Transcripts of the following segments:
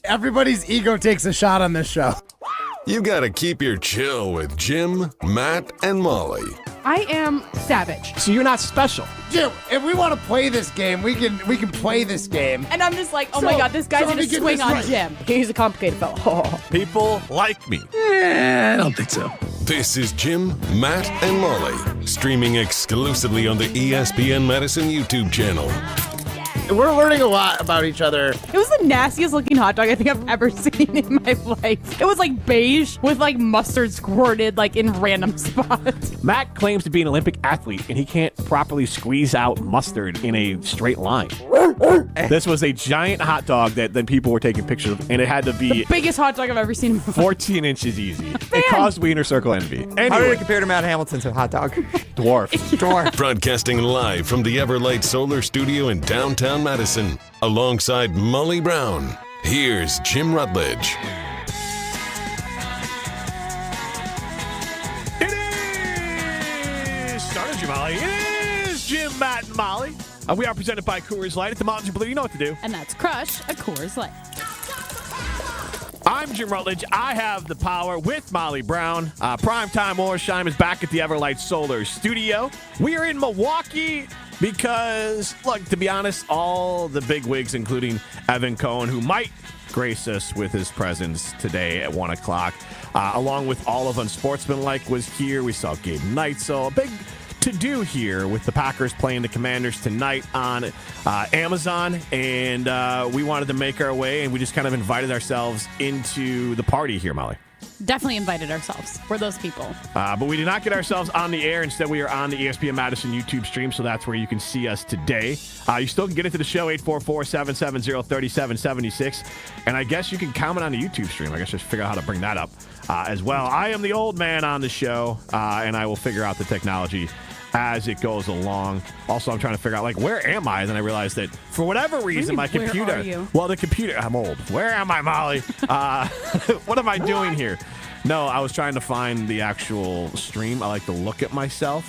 Everybody's ego takes a shot on this show. You gotta keep your chill with Jim, Matt, and Molly. I am savage. So you're not special. Jim, if we want to play this game, we can play this game. And I'm just like, oh my God, this guy's gonna swing on Jim. He's a complicated fellow. People like me. I don't think so. This is Jim, Matt, and Molly, streaming exclusively on the ESPN Madison YouTube channel. We're learning a lot about each other. It was the nastiest looking hot dog I think I've ever seen in my life. It was like beige with like mustard squirted like in random spots. Matt claims to be an Olympic athlete, and he can't properly squeeze out mustard in a straight line. This was a giant hot dog that then people were taking pictures of, and it had to be Biggest hot dog I've ever seen in my life. 14 inches easy. It caused Wiener Circle envy. How did Anyway, it compare to Matt Hamilton's hot dog? dwarf. Broadcasting live from the Everlight Solar Studio in downtown Madison, alongside Molly Brown. Here's Jim Rutledge. It is Starters, Jim Molly. It is Jim, Matt, and Molly. We are presented by Coors Light. At the Mountains of Blue, you know what to do. And that's Crush, a Coors Light. I'm Jim Rutledge. I have the power with Molly Brown. Primetime Orsheim is back at the Everlight Solar Studio. We are in Milwaukee because, look, to be honest, all the big wigs, including Evan Cohen, who might grace us with his presence today at 1 o'clock, along with all of Unsportsmanlike was here. We saw Gabe Neitzel. A big to-do here with the Packers playing the Commanders tonight on Amazon, and we wanted to make our way, and we just kind of invited ourselves into the party here, Molly. Definitely invited ourselves. We're those people. But we did not get ourselves on the air. Instead, we are on the ESPN Madison YouTube stream, so that's where you can see us today. You still can get into the show, 844-770-3776. And I guess you can comment on the YouTube stream. I guess just figure out how to bring that up as well. I am the old man on the show, and I will figure out the technology as it goes along. Also, I'm trying to figure out, like, where am I? And then I realized that for whatever reason, my computer. Where are you? Well, the computer. I'm old. Where am I, Molly? What am I doing here? No, I was trying to find the actual stream. I like to look at myself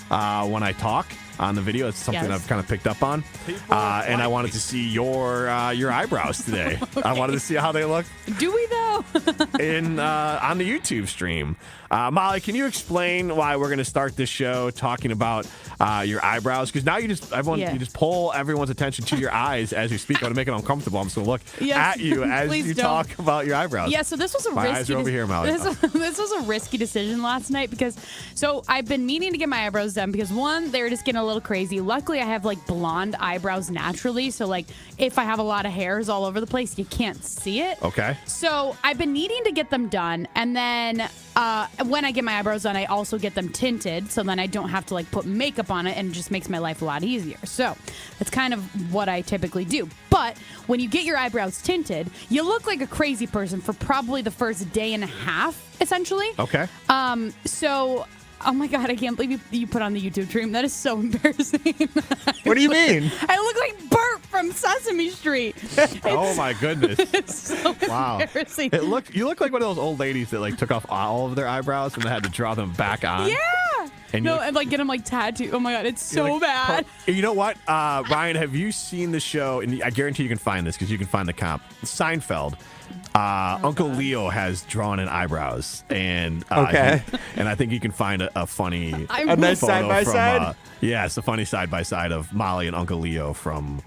when I talk on the video. It's something I've kind of picked up on. And I wanted to see your eyebrows today. I wanted to see how they look. Do we though? On the YouTube stream. Molly, can you explain why we're going to start this show talking about your eyebrows? Because now you just pull everyone's attention to your eyes as you speak. I want to make it uncomfortable. I'm just going to look at you as you talk about your eyebrows. Yeah, so this was a My risky eyes are over here, Molly. This was a risky decision last night because I've been meaning to get my eyebrows done because one, they were just getting a little crazy. Luckily, I have like blonde eyebrows naturally, so like if I have a lot of hairs all over the place, you can't see it. Okay. So I've been needing to get them done, and then when I get my eyebrows done, I also get them tinted, so then I don't have to like put makeup on it, and it just makes my life a lot easier. So that's kind of what I typically do. But when you get your eyebrows tinted, you look like a crazy person for probably the first day and a half, essentially. Okay. So, oh my God, I can't believe you put on the YouTube stream. That is so embarrassing. What do you mean? I look like Bert from Sesame Street. Oh my goodness. It's so embarrassing. You look like one of those old ladies that like took off all of their eyebrows and they had to draw them back on. Yeah. And and like get them like tattooed. Oh my God, it's so like, bad. You know what, Ryan? Have you seen the show? And I guarantee you can find this because you can find the comp. Seinfeld. Uncle Leo has drawn in eyebrows, and and I think you can find a funny a nice side by side. It's a funny side by side of Molly and Uncle Leo from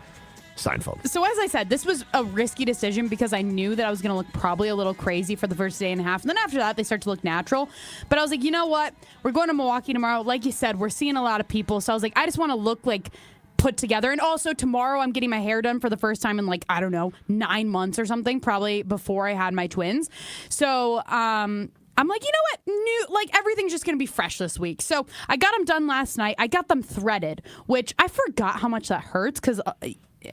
Seinfeld. So as I said, this was a risky decision because I knew that I was going to look probably a little crazy for the first day and a half. And then after that, they start to look natural. But I was like, you know what? We're going to Milwaukee tomorrow. Like you said, we're seeing a lot of people. So I was like, I just want to look like put together. And also tomorrow I'm getting my hair done for the first time in like, I don't know, 9 months or something, probably before I had my twins. So, I'm like, you know what? Everything's just going to be fresh this week. So I got them done last night. I got them threaded, which I forgot how much that hurts because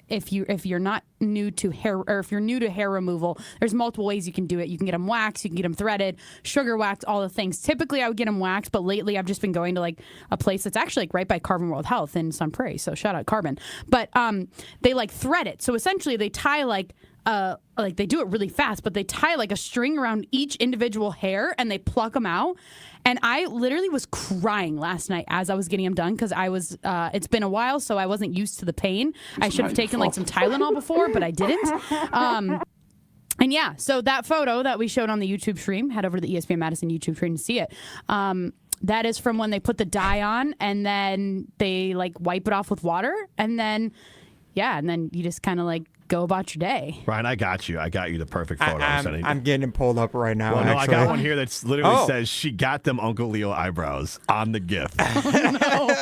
if you're not new to hair, or if you're new to hair removal, there's multiple ways you can do it. You can get them waxed, you can get them threaded, sugar wax, all the things. Typically, I would get them waxed, but lately I've just been going to like a place that's actually like right by Carbon World Health in Sun Prairie. So shout out Carbon. But they like thread it. So essentially, they tie like they do it really fast, but they tie like a string around each individual hair and they pluck them out. And I literally was crying last night as I was getting them done because I was, it's been a while, so I wasn't used to the pain. I should have taken like some Tylenol before, but I didn't. And yeah, so that photo that we showed on the YouTube stream, head over to the ESPN Madison YouTube stream to see it. That is from when they put the dye on and then they like wipe it off with water. And then, yeah, and then you just kind of like go about your day. Ryan, I got you. I got you the perfect photo. I'm getting it pulled up right now. Well, no, actually. I got one here that literally says she got them Uncle Leo eyebrows on the gift. Oh, no.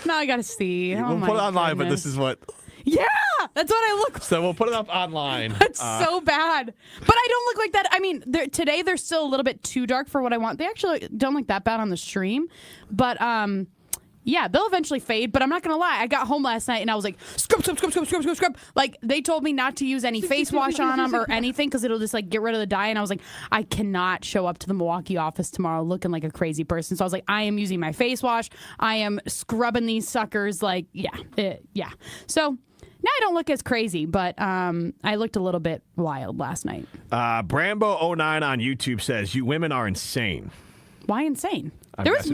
Now I got to see. We'll put it online, but this is what... Yeah, that's what I look. So we'll put it up online. That's so bad. But I don't look like that. I mean, today they're still a little bit too dark for what I want. They actually don't look that bad on the stream. But yeah, they'll eventually fade. But I'm not going to lie. I got home last night and I was like, scrub. Like, they told me not to use any face wash on them or anything because it'll just like get rid of the dye. And I was like, I cannot show up to the Milwaukee office tomorrow looking like a crazy person. So I was like, I am using my face wash. I am scrubbing these suckers. Like, yeah. So... now I don't look as crazy, but I looked a little bit wild last night. Brambo09 on YouTube says, you women are insane. Why insane? There was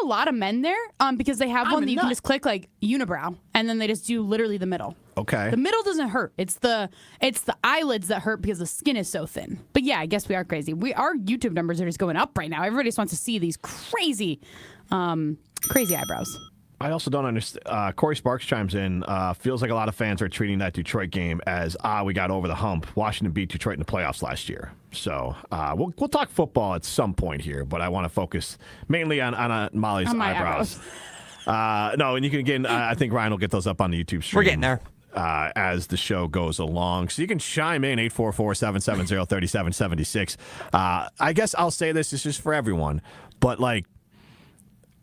a lot of men there because they have one that you can just click like unibrow, and then they just do literally the middle. Okay. The middle doesn't hurt. It's the eyelids that hurt because the skin is so thin. But yeah, I guess we are crazy. Our YouTube numbers are just going up right now. Everybody just wants to see these crazy eyebrows. I also don't understand. Corey Sparks chimes in. Feels like a lot of fans are treating that Detroit game as, we got over the hump. Washington beat Detroit in the playoffs last year. So we'll talk football at some point here, but I want to focus mainly on Molly's eyebrows. No, and you can, again, I think Ryan will get those up on the YouTube stream. We're getting there. As the show goes along. So you can chime in 844-770-3776. I guess I'll say this is just for everyone, but like,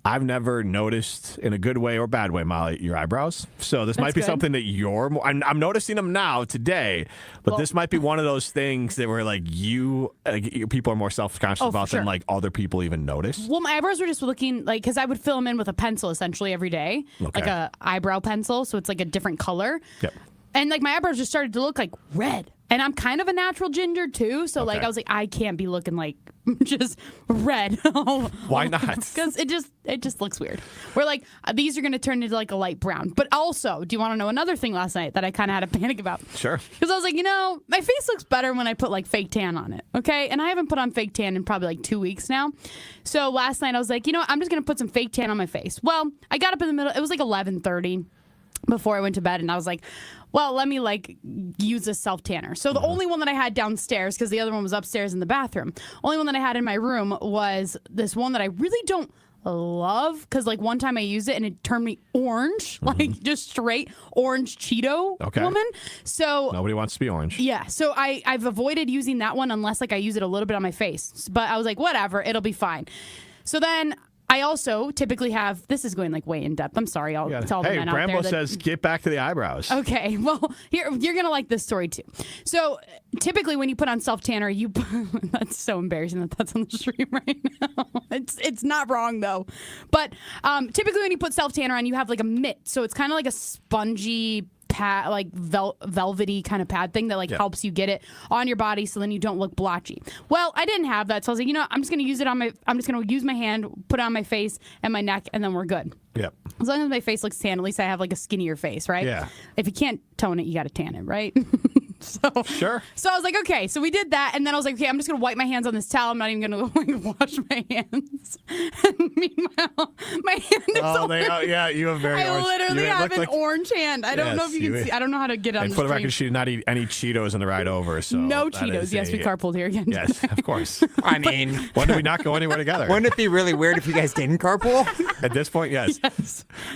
I've never noticed, in a good way or bad way, Molly, your eyebrows. So this might be something that you're more... I'm noticing them now, today, but this might be one of those things that were like people are more self-conscious about than like other people even notice. Well, my eyebrows were just looking like... because I would fill them in with a pencil, essentially, every day. Okay. Like a eyebrow pencil, so it's like a different color. Yep. And like my eyebrows just started to look like red. And I'm kind of a natural ginger, too. So like I was like, I can't be looking like just red. Why not? Because it just looks weird. We're like, these are going to turn into like a light brown. But also, do you want to know another thing last night that I kind of had a panic about? Sure. Because I was like, my face looks better when I put like fake tan on it. Okay. And I haven't put on fake tan in probably like 2 weeks now. So last night I was like, I'm just going to put some fake tan on my face. Well, I got up in the middle. It was like 11:30 before I went to bed. And I was like, well, let me like use a self tanner. So the only one that I had downstairs, because the other one was upstairs in the bathroom, only one that I had in my room was this one that I really don't love, because like one time I used it and it turned me orange, like just straight orange Cheeto woman. So nobody wants to be orange. Yeah. So I've avoided using that one unless like I use it a little bit on my face. But I was like, whatever, it'll be fine. So then I also typically have, this is going like way in depth. I'm sorry. I'll tell the men out there. Brambo says, get back to the eyebrows. Okay. Well, you're going to like this story too. So typically when you put on self-tanner, that's so embarrassing that that's on the stream right now. It's not wrong though. But typically when you put self-tanner on, you have like a mitt. So it's kind of like a spongy pad, like velvety kind of pad thing that like helps you get it on your body so then you don't look blotchy. Well, I didn't have that, so I was like, I'm just gonna use it I'm just gonna use my hand, put it on my face and my neck, and then we're good. Yep. As long as my face looks tan, at least I have like a skinnier face, right? Yeah. If you can't tone it, you gotta tan it, right? Sure. So I was like, okay, so we did that, and then I was like, okay, I'm just gonna wipe my hands on this towel. I'm not even gonna like wash my hands. And meanwhile, my hand is you have very I orange. literally have an orange hand. I don't know if you can see. I don't know how to get on and the for the stream. record, she did not eat any Cheetos on the ride over. So no Cheetos. Yes, we carpooled here again. Yes, of course. I mean, when did we not go anywhere together? Wouldn't it be really weird if you guys didn't carpool? At this point, yes.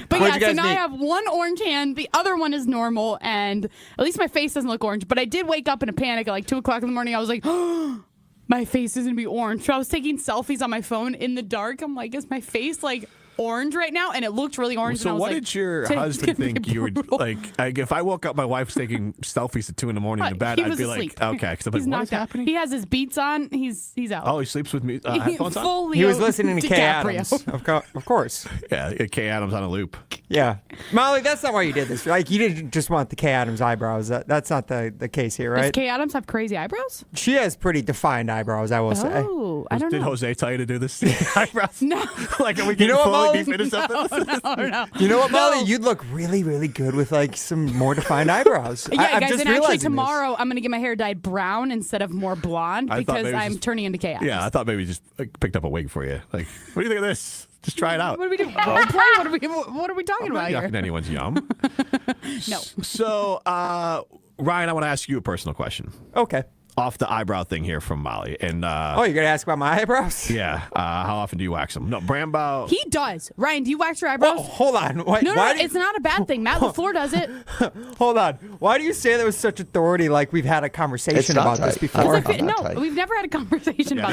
But What'd you so guys now I meet? have one orange hand. The other one is normal, and at least my face doesn't look orange. But I did wake up in a panic at like 2 o'clock in the morning. I was like, oh, my face is gonna be orange. So I was taking selfies on my phone in the dark. I'm like, is my face like orange right now? And it looked really orange. So and I was what like, did your "Today's husband gonna be think you would brutal." like? If I woke up, my wife's taking selfies at 2 a.m. in bed, He I'd was be asleep. like, okay, because I'm like, He's what is knocked out. happening? He has his beats on. He's out. Oh, he sleeps with me headphones on. Full He was Leo listening to Kay DiCaprio. Adams. Of course. Yeah, Kay Adams on a loop. Yeah. Molly, that's not why you did this. Like, you didn't just want the Kay Adams eyebrows. That's not the case here, Does right? Kay Adams have crazy eyebrows? She has pretty defined eyebrows, I will say. Oh, I don't Did know. Jose tell you to do this? Eyebrows? No. Like, are we You getting know what, fully Molly? deep into something? No. You know what, Molly? You'd look really, really good with like some more defined eyebrows. Yeah, I'm guys, just and actually realizing tomorrow I'm going to get my hair dyed brown instead of more blonde I thought because maybe I'm just- turning into Kay Adams. Yeah, I thought maybe just picked up a wig for you. Like, what do you think of this? Just try it out. What are we doing? Role play? What are we talking I'm about not here? yucking anyone's yum. No. So, Ryan, I want to ask you a personal question. this. Okay. Off the eyebrow thing here from Molly. And Oh, you're going to ask about my eyebrows? yeah, how often do you wax them? No, Brambo. He does. Ryan, do you wax your eyebrows? Oh, hold on. Why, no, why do you- it's not a bad thing. Matt LaFleur does it. Hold on. Why do you say that with such authority like we've had a conversation not about this tight. before? I'm not No, tight. we've never had a conversation Yeah, about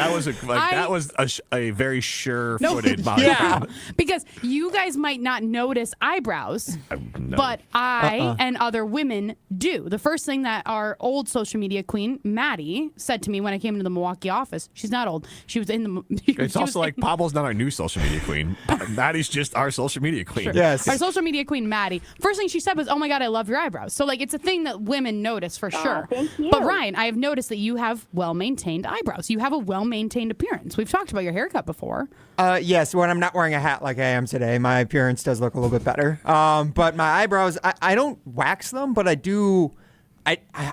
that was a very sure-footed Molly. Yeah. because you guys might not notice eyebrows, No. but I and other women do. The first thing that our old social media queen, Maddie, said to me when I came into the Milwaukee office, she's not old. She was in the. It's also like Pablo's not our new social media queen. Maddie's just our social media queen. Yes. Our social media queen, Maddie. First thing she said was, "Oh my God, I love your eyebrows." So like, it's a thing that women notice for sure. thank you. But Ryan, I have noticed that you have well-maintained eyebrows. You have a well-maintained appearance. We've talked about your haircut before. Yes, when I'm not wearing a hat like I am today, my appearance does look a little bit better. But my eyebrows, I don't wax them, but I do.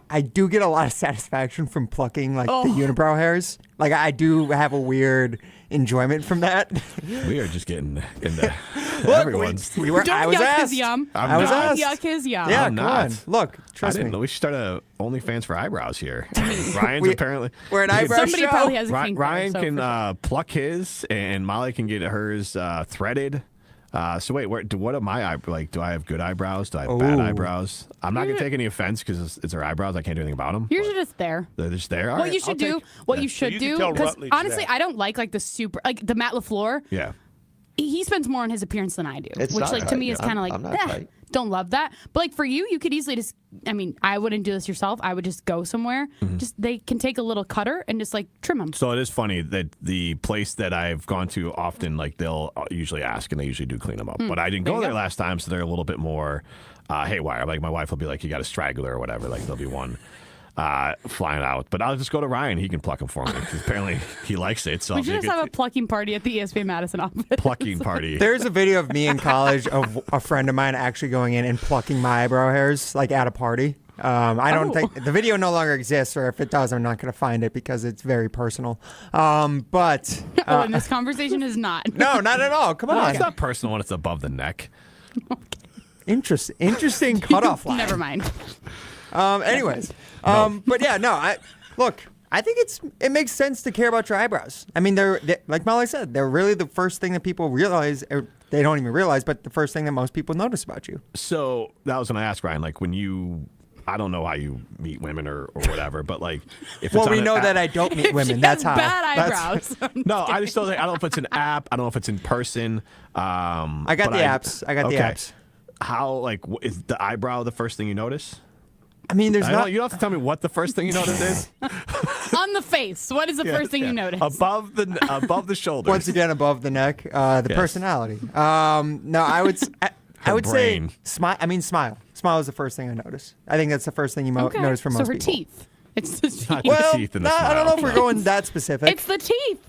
I do get a lot of satisfaction from plucking like the unibrow hairs. Like I do have a weird enjoyment from that. We are just getting into everyone's. We were. Don't I was yuck asked. his yum. I was Don't asked. yuck his yum. Yeah, I'm come not. on. Look, I trust didn't me. know. We should start a OnlyFans for eyebrows here. Ryan's apparently. We're an eyebrow Somebody show. probably has a kink there, Ryan so can for pluck his, and Molly can get hers threaded. So wait, what are my eyebrows? Like, do I have good eyebrows? Do I have bad Ooh. eyebrows? I'm not gonna take any offense because it's her eyebrows. I can't do anything about them. Yours are just there. They're just there. All What right, you should I'll do, take- what you should you can do, tell because Rutledge honestly, that. I don't like the super, like the Matt LaFleur. Yeah. He spends more on his appearance than I do, It's which not like to tight. me is I'm- kind of like, I'm not tight. don't love that. But like for you, you could easily just, I mean, I wouldn't do this yourself. I would just go somewhere. Just they can take a little cutter and just like trim them. So it is funny that the place that I've gone to often, like they'll usually ask and they usually do clean them up. But I didn't go there last time, so they're a little bit more haywire. Like my wife will be like, "You got a straggler" or whatever. Like there'll be one flying out. But I'll just go to Ryan. He can pluck them for me. 'Cause apparently he likes it. So We I'll should make just it have a plucking party at the ESPN Madison office. plucking party. There's a video of me in college of a friend of mine actually going in and plucking my eyebrow hairs, like at a party. I don't Oh. think the video no longer exists, or if it does, I'm not going to find it because it's very personal. But Oh, and this conversation is not. no, not at all. Come Well, on. it's not personal when it's above the neck. Interesting cutoff line. Never mind. Anyways, but yeah, no. I think it makes sense to care about your eyebrows. I mean, they're like Molly said, they're really the first thing that people realize, or they don't even realize, but the first thing that most people notice about you. So that was when I asked Ryan, like when you, I don't know how you meet women or whatever, but like if it's Well, on we an know app- that I don't meet She women. has That's how. bad That's- eyebrows. No, I just don't think. I don't know if it's an app. I don't know if it's in person. I got but the apps. I got the apps. How is the eyebrow the first thing you notice? I mean, there's I not. don't, you don't have to tell me what the first thing you notice is. On the face. What is the first thing you notice? Above the shoulders. Once again, above the neck, the Yes. personality. No, I would. I would brain. say smile. I mean, smile. Smile is the first thing I notice. I think that's the first thing you Okay. notice from So most her people. teeth. It's the teeth. Not Well, teeth and the I don't know smile. if we're going that specific. It's the teeth.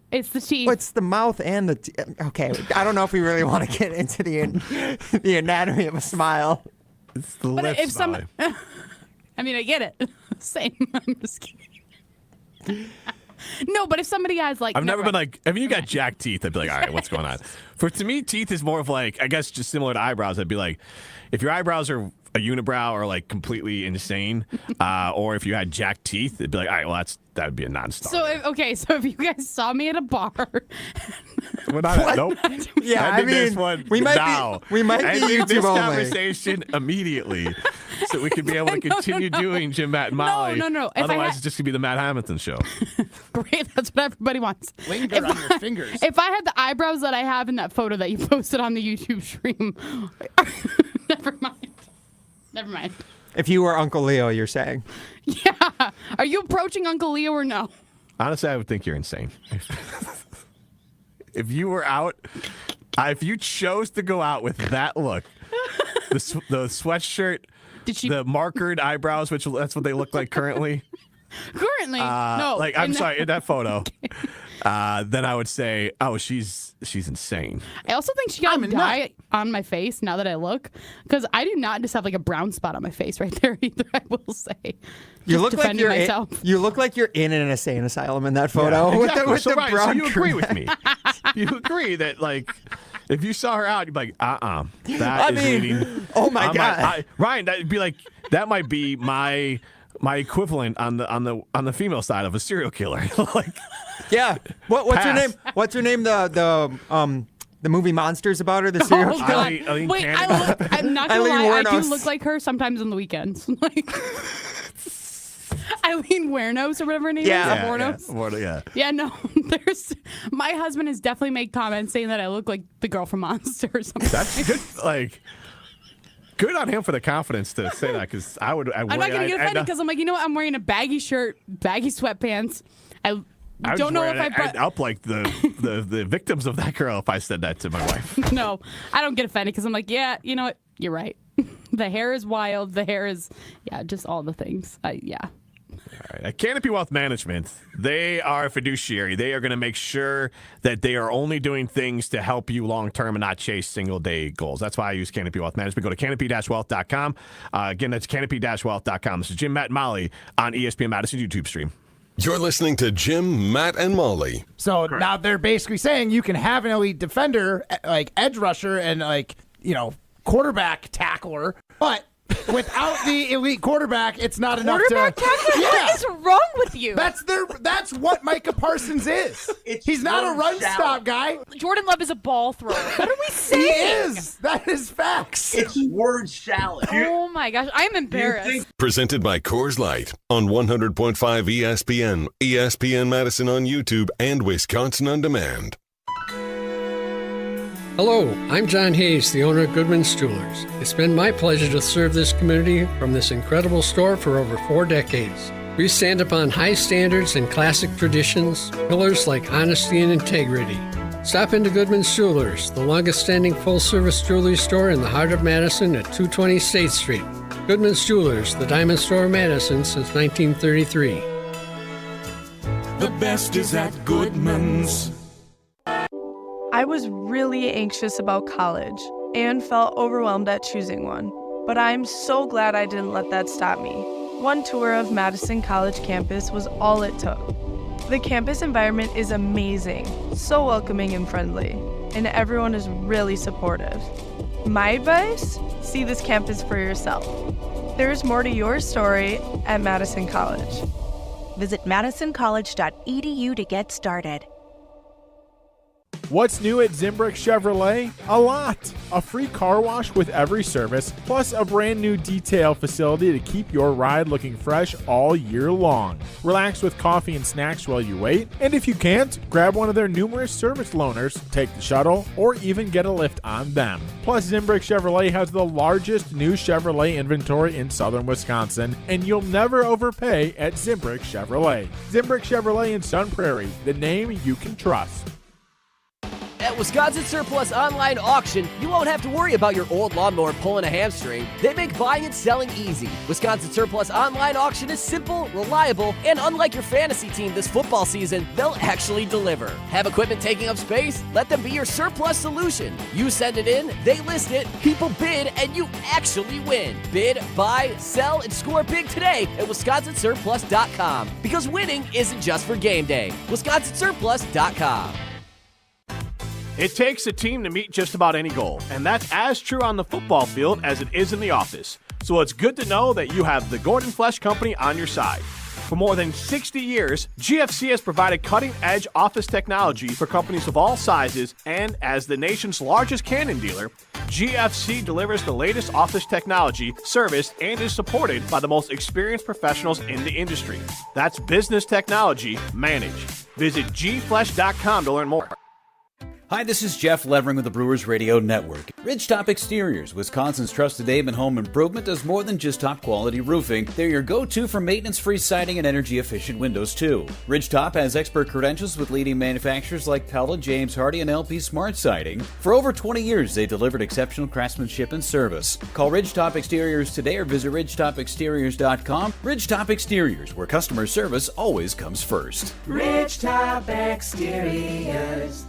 It's the teeth. It's the mouth and the. Okay, I don't know if we really want to get into the anatomy of a smile. It's the But lip if some, smile. I mean, I get it. Same. I'm just kidding. No, but if somebody has like, I've never been mind. like, if you got jacked teeth, I'd be like, all right, what's going on? To me, teeth is more of like, I guess just similar to eyebrows. I'd be like, if your eyebrows are a unibrow or like completely insane, or if you had jacked teeth, it'd be like, all right, well, that would be a non-starter. So if you guys saw me at a bar, We're not, nope. Yeah, I Ending this mean, one we might now. be Ending YouTube this only. conversation immediately, so we can be able to continue doing Jim, Matt, and Molly. no. If I Otherwise, had- it's just gonna be the Matt Hamilton show. great, that's what everybody wants. Linger on your fingers. If I had the eyebrows that I have in that photo that you posted on the YouTube stream, never mind. Never mind. If you were Uncle Leo, you're saying. Yeah. Are you approaching Uncle Leo or no? Honestly, I would think you're insane. If you were out If you chose to go out with that look, the sweatshirt, the markered eyebrows, which that's what they look like currently. Currently, no. I'm sorry, in that photo. Then I would say, oh, she's insane. I also think she got dye on my face now that I look, because I do not just have like a brown spot on my face right there either. I will say. You look like you look like you're in an insane asylum in that photo. Yeah, exactly. with the brown. So you agree with me? You agree that like if you saw her out, you'd be like, leading. Oh my God, Ryan, that'd be like that might be my equivalent on the female side of a serial killer. Like, yeah. What's her name? What's her name? The movie Monsters about her. The serial killer. Eileen Wait, Cannon. I'm not gonna lie. I do look like her sometimes on the weekends. Like Eileen Wernos or whatever her name is. Yeah. Yeah, no. My husband has definitely made comments saying that I look like the girl from Monsters or something. That's good. Like. Good on him for the confidence to say that, because I'm not going to get offended because I'm like, you know what? I'm wearing a baggy shirt, baggy sweatpants. I don't know if I'd up like the victims of that girl if I said that to my wife. No, I don't get offended because I'm like, yeah, you know what? You're right. The hair is wild. The hair is, just all the things. Yeah. All right. At Canopy Wealth Management, they are a fiduciary. They are going to make sure that they are only doing things to help you long-term and not chase single-day goals. That's why I use Canopy Wealth Management. Go to canopy-wealth.com. Again, that's canopy-wealth.com. This is Jim, Matt, and Molly on ESPN Madison YouTube stream. You're listening to Jim, Matt, and Molly. So now they're basically saying you can have an elite defender, like edge rusher and quarterback tackler, but without the elite quarterback, it's not enough to. Quarterback tackler? Yeah. What is wrong with you? That's what Micah Parsons is. He's not a run stop guy. Jordan Love is a ball thrower. What are we saying? He is. That is facts. It's word salad. Oh my gosh, I'm embarrassed. Presented by Coors Light on 100.5 ESPN, ESPN Madison on YouTube, and Wisconsin On Demand. Hello, I'm John Hayes, the owner of Goodman's Jewelers. It's been my pleasure to serve this community from this incredible store for over 4 decades. We stand upon high standards and classic traditions, pillars like honesty and integrity. Stop into Goodman's Jewelers, the longest-standing full-service jewelry store in the heart of Madison at 220 State Street. Goodman's Jewelers, the diamond store of Madison since 1933. The best is at Goodman's. I was really anxious about college and felt overwhelmed at choosing one, but I'm so glad I didn't let that stop me. One tour of Madison College campus was all it took. The campus environment is amazing, so welcoming and friendly, and everyone is really supportive. My advice? See this campus for yourself. There's more to your story at Madison College. Visit madisoncollege.edu to get started. What's new at Zimbrick Chevrolet? A lot. A free car wash with every service, plus a brand new detail facility to keep your ride looking fresh all year long. Relax with coffee and snacks while you wait, and if you can't, grab one of their numerous service loaners, take the shuttle, or even get a lift on them. Plus, Zimbrick Chevrolet has the largest new Chevrolet inventory in southern Wisconsin, and you'll never overpay at Zimbrick Chevrolet. Zimbrick Chevrolet in Sun Prairie, the name you can trust. At Wisconsin Surplus Online Auction, you won't have to worry about your old lawnmower pulling a hamstring. They make buying and selling easy. Wisconsin Surplus Online Auction is simple, reliable, and unlike your fantasy team this football season, they'll actually deliver. Have equipment taking up space? Let them be your surplus solution. You send it in, they list it, people bid, and you actually win. Bid, buy, sell, and score big today at WisconsinSurplus.com. Because winning isn't just for game day. WisconsinSurplus.com. It takes a team to meet just about any goal, and that's as true on the football field as it is in the office. So it's good to know that you have the Gordon Flesch Company on your side. For more than 60 years, GFC has provided cutting-edge office technology for companies of all sizes, and as the nation's largest Canon dealer, GFC delivers the latest office technology, service, and is supported by the most experienced professionals in the industry. That's business technology managed. Visit gflesh.com to learn more. Hi, this is Jeff Levering with the Brewers Radio Network. Ridgetop Exteriors, Wisconsin's trusted name in home improvement, does more than just top-quality roofing. They're your go-to for maintenance-free siding and energy-efficient windows, too. Ridgetop has expert credentials with leading manufacturers like Pella, James Hardie, and LP Smart Siding. For over 20 years, they delivered exceptional craftsmanship and service. Call Ridgetop Exteriors today or visit ridgetopexteriors.com. Ridgetop Exteriors, where customer service always comes first. Ridgetop Exteriors.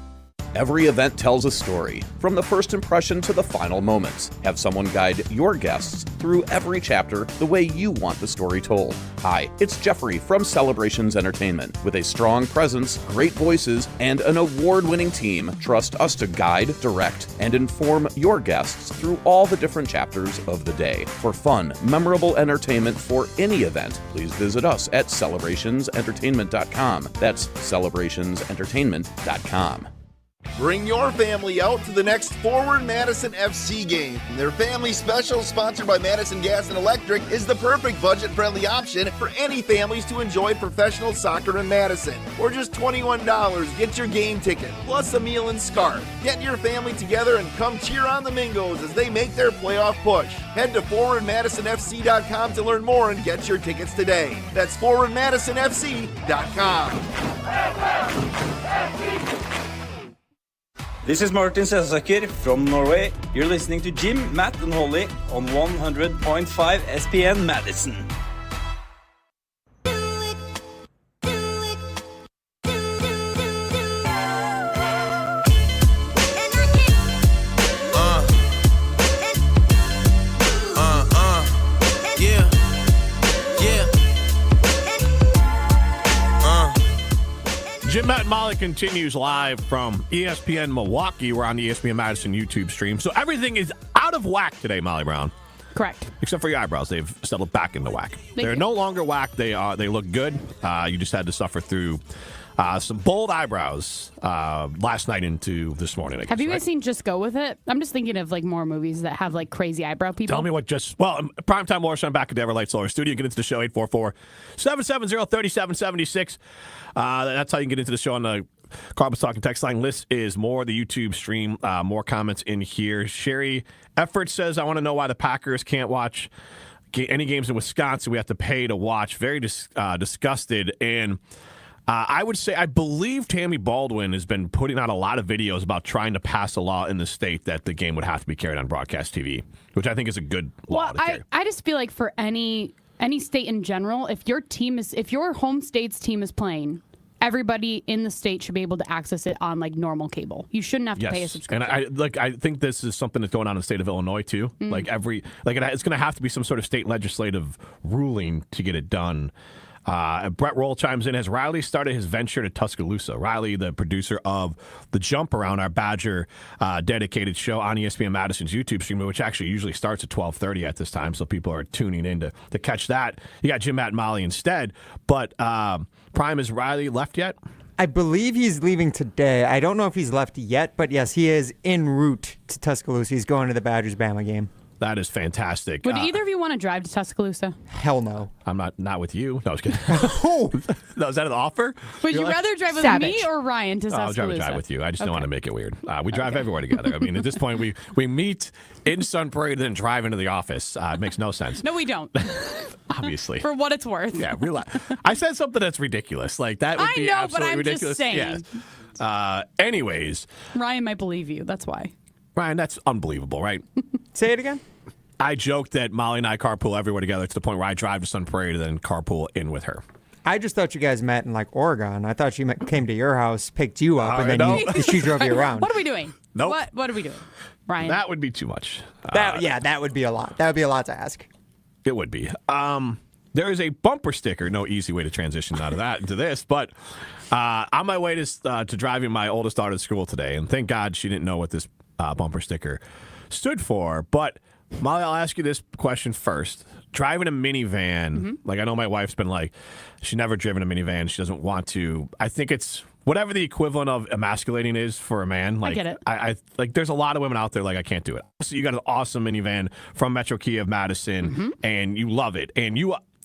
Every event tells a story, from the first impression to the final moments. Have someone guide your guests through every chapter the way you want the story told. Hi, it's Jeffrey from Celebrations Entertainment. With a strong presence, great voices, and an award-winning team, trust us to guide, direct, and inform your guests through all the different chapters of the day. For fun, memorable entertainment for any event, please visit us at celebrationsentertainment.com. That's celebrationsentertainment.com. Bring your family out to the next Forward Madison FC game. Their family special, sponsored by Madison Gas and Electric, is the perfect budget-friendly option for any families to enjoy professional soccer in Madison. For just $21, get your game ticket, plus a meal and scarf. Get your family together and come cheer on the Mingos as they make their playoff push. Head to forwardmadisonfc.com to learn more and get your tickets today. That's forwardmadisonfc.com. This is Martin Sensaker from Norway. You're listening to Jim, Matt, and Holly on 100.5 ESPN Madison. Jim, Matt, and Molly continues live from ESPN Milwaukee. We're on the ESPN Madison YouTube stream. So everything is out of whack today, Molly Brown. Correct. Except for your eyebrows. They've settled back into whack. They're you. no longer whack. They look good. You just had to suffer through some bold eyebrows last night into this morning. Have you guys seen Just Go With It? I'm just thinking of like more movies that have like crazy eyebrow people. Tell me what Primetime Morrison back at the Everlight Solar Studio. Get into the show, 844-770-3776. That's how you can get into the show on the Carbons Talking text line. List is more the YouTube stream. More comments in here. Sherry Effort says, I want to know why the Packers can't watch any games in Wisconsin. We have to pay to watch. Very disgusted. And I would say, I believe Tammy Baldwin has been putting out a lot of videos about trying to pass a law in the state that the game would have to be carried on broadcast TV, which I think is a good law to carry. I just feel like for any state in general, if your home state's team is playing, everybody in the state should be able to access it on like normal cable. You shouldn't have to pay a subscription. And I think this is something that's going on in the state of Illinois too. It's going to have to be some sort of state legislative ruling to get it done. Brett Roll chimes in. Has Riley started his venture to Tuscaloosa? Riley, the producer of The Jump Around, our Badger dedicated show on ESPN Madison's YouTube stream, which actually usually starts at 12:30 at this time, so people are tuning in to catch that. You got Jim, Matt, and Molly instead. But Prime, has Riley left yet? I believe he's leaving today. I don't know if he's left yet, but yes, he is en route to Tuscaloosa. He's going to the Badgers-Bama game. That is fantastic. Would either of you want to drive to Tuscaloosa? Hell no. I'm not with you. No, I was kidding. No, is that an offer? Would you rather drive with me or Ryan to Tuscaloosa? I'll drive with you. I just don't want to make it weird. We drive everywhere together. I mean, at this point, we meet in Sun Prairie, then drive into the office. It makes no sense. No, we don't. Obviously. For what it's worth. Yeah, relax. I said something that's ridiculous. Like, that would be absolutely ridiculous. Just saying. Yeah. Anyways. Ryan might believe you. That's why. Ryan, that's unbelievable, right? Say it again. I joked that Molly and I carpool everywhere together to the point where I drive to Sun Prairie to then carpool in with her. I just thought you guys met in like Oregon. I thought she came to your house, picked you up, and then she drove you around. What are we doing? Nope. What are we doing, Ryan? That would be too much. That would be a lot. That would be a lot to ask. It would be. There is a bumper sticker. No easy way to transition out of that into this, but on my way to driving my oldest daughter to school today, and thank God she didn't know what this bumper sticker stood for. But Molly, I'll ask you this question first. Driving a minivan, like I know my wife's been like, she's never driven a minivan. She doesn't want to. I think it's whatever the equivalent of emasculating is for a man. Like, I get it. I like, there's a lot of women out there like, I can't do it. So you got an awesome minivan from Metro Kia of Madison, and you love it. And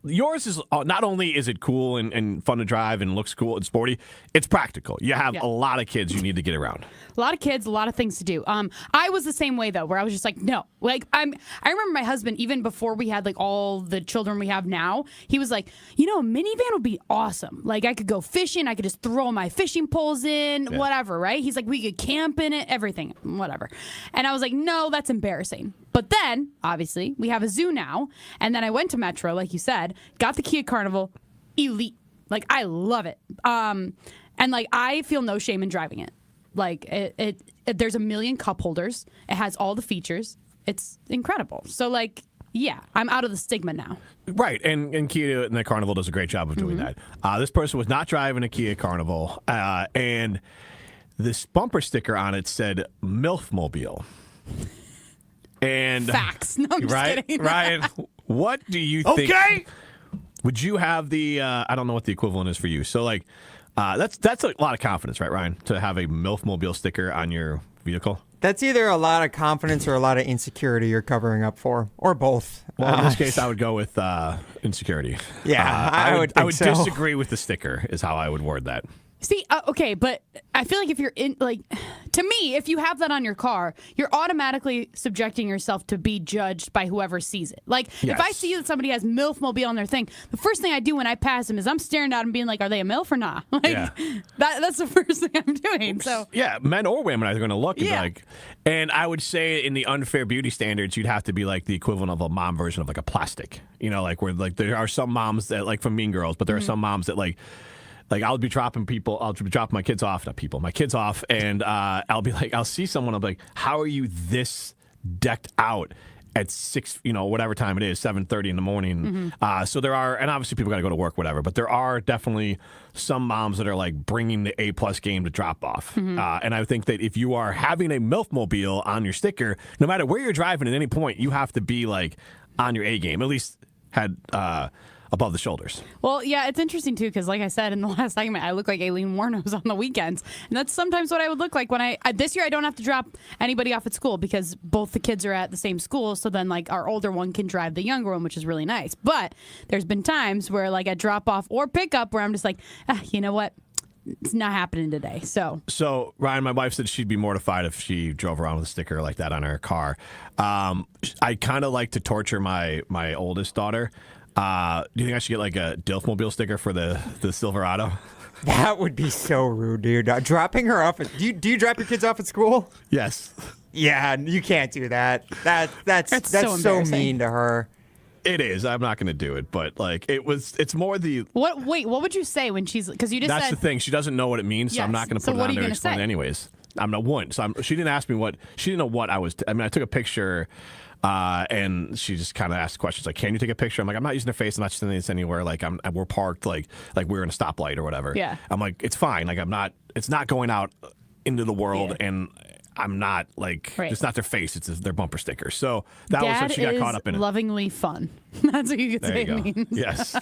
yours is not only is it cool and fun to drive and looks cool and sporty, it's practical. You have a lot of kids you need to get around. A lot of kids, a lot of things to do. I was the same way though, where I was just like, no. Like I remember my husband, even before we had like all the children we have now, he was like, a minivan would be awesome. Like I could go fishing, I could just throw my fishing poles in, whatever, right? He's like, we could camp in it, everything, whatever. And I was like, no, that's embarrassing. But then, obviously, we have a zoo now, and then I went to Metro, like you said, got the Kia Carnival, elite. Like I love it. And like I feel no shame in driving it. Like it there's a million cup holders. It has all the features. It's incredible. So like, yeah, I'm out of the stigma now. Right, and Kia and the Carnival does a great job of doing that. This person was not driving a Kia Carnival, and this bumper sticker on it said MILFmobile. And facts. No, I'm just kidding. Ryan, what do you think? Okay. Would you have the? I don't know what the equivalent is for you. So like, that's a lot of confidence, right, Ryan, to have a MILFmobile sticker on your vehicle? That's either a lot of confidence or a lot of insecurity you're covering up for, or both. Well, in this case, I would go with insecurity. Yeah, I would so. disagree with the sticker, is how I would word that. See, okay, but I feel like if you're in, like, to me, if you have that on your car, you're automatically subjecting yourself to be judged by whoever sees it. Like, if I see that somebody has MILFmobile on their thing, the first thing I do when I pass them is I'm staring at them being like, are they a MILF or not? Like, that's the first thing I'm doing. So yeah, men or women are going to look and be like, and I would say in the unfair beauty standards, you'd have to be like the equivalent of a mom version of like a plastic. Like where like there are some moms that like from Mean Girls, but there are some moms that like I'll be dropping my kids off, and I'll be like, I'll see someone, I'll be like, how are you this decked out at 6, whatever time it is, 7:30 in the morning. So there are, and obviously people got to go to work, whatever, but there are definitely some moms that are like bringing the A+ game to drop off. And I think that if you are having a MILFmobile on your sticker, no matter where you're driving at any point, you have to be like on your A game, at least had above the shoulders. Well, yeah, it's interesting too because, like I said in the last segment, I look like Aileen Wuornos on the weekends, and that's sometimes what I would look like when I this year I don't have to drop anybody off at school because both the kids are at the same school. So then, like, our older one can drive the younger one, which is really nice. But there's been times where, like, at drop off or pick up, where I'm just like, you know what? It's not happening today. So Ryan, my wife said she'd be mortified if she drove around with a sticker like that on her car. I kind of like to torture my oldest daughter. Do you think I should get like a DILFmobile sticker for the Silverado? That would be so rude, dude. Dropping her off. Do you drop your kids off at school? Yes. Yeah, you can't do that. That's so mean to her. It is. I'm not going to do it, but like it's more the what? Wait, what would you say when she's because you just that's said, the thing. She doesn't know what it means, so I'm not going to put it on there to explain it anyways. I'm not one. So she didn't ask me what she didn't know what I was. I took a picture. And she just kind of asked questions like, "Can you take a picture?" I'm like, "I'm not using her face. I'm not sending this anywhere. Like, we're parked. Like we're in a stoplight or whatever." Yeah. I'm like, "It's fine. Like, I'm not. It's not going out into the world, and I'm not like it's not their face. It's their bumper sticker." So that was what she got caught up in. Lovingly fun. That's what you could say it means. Yes.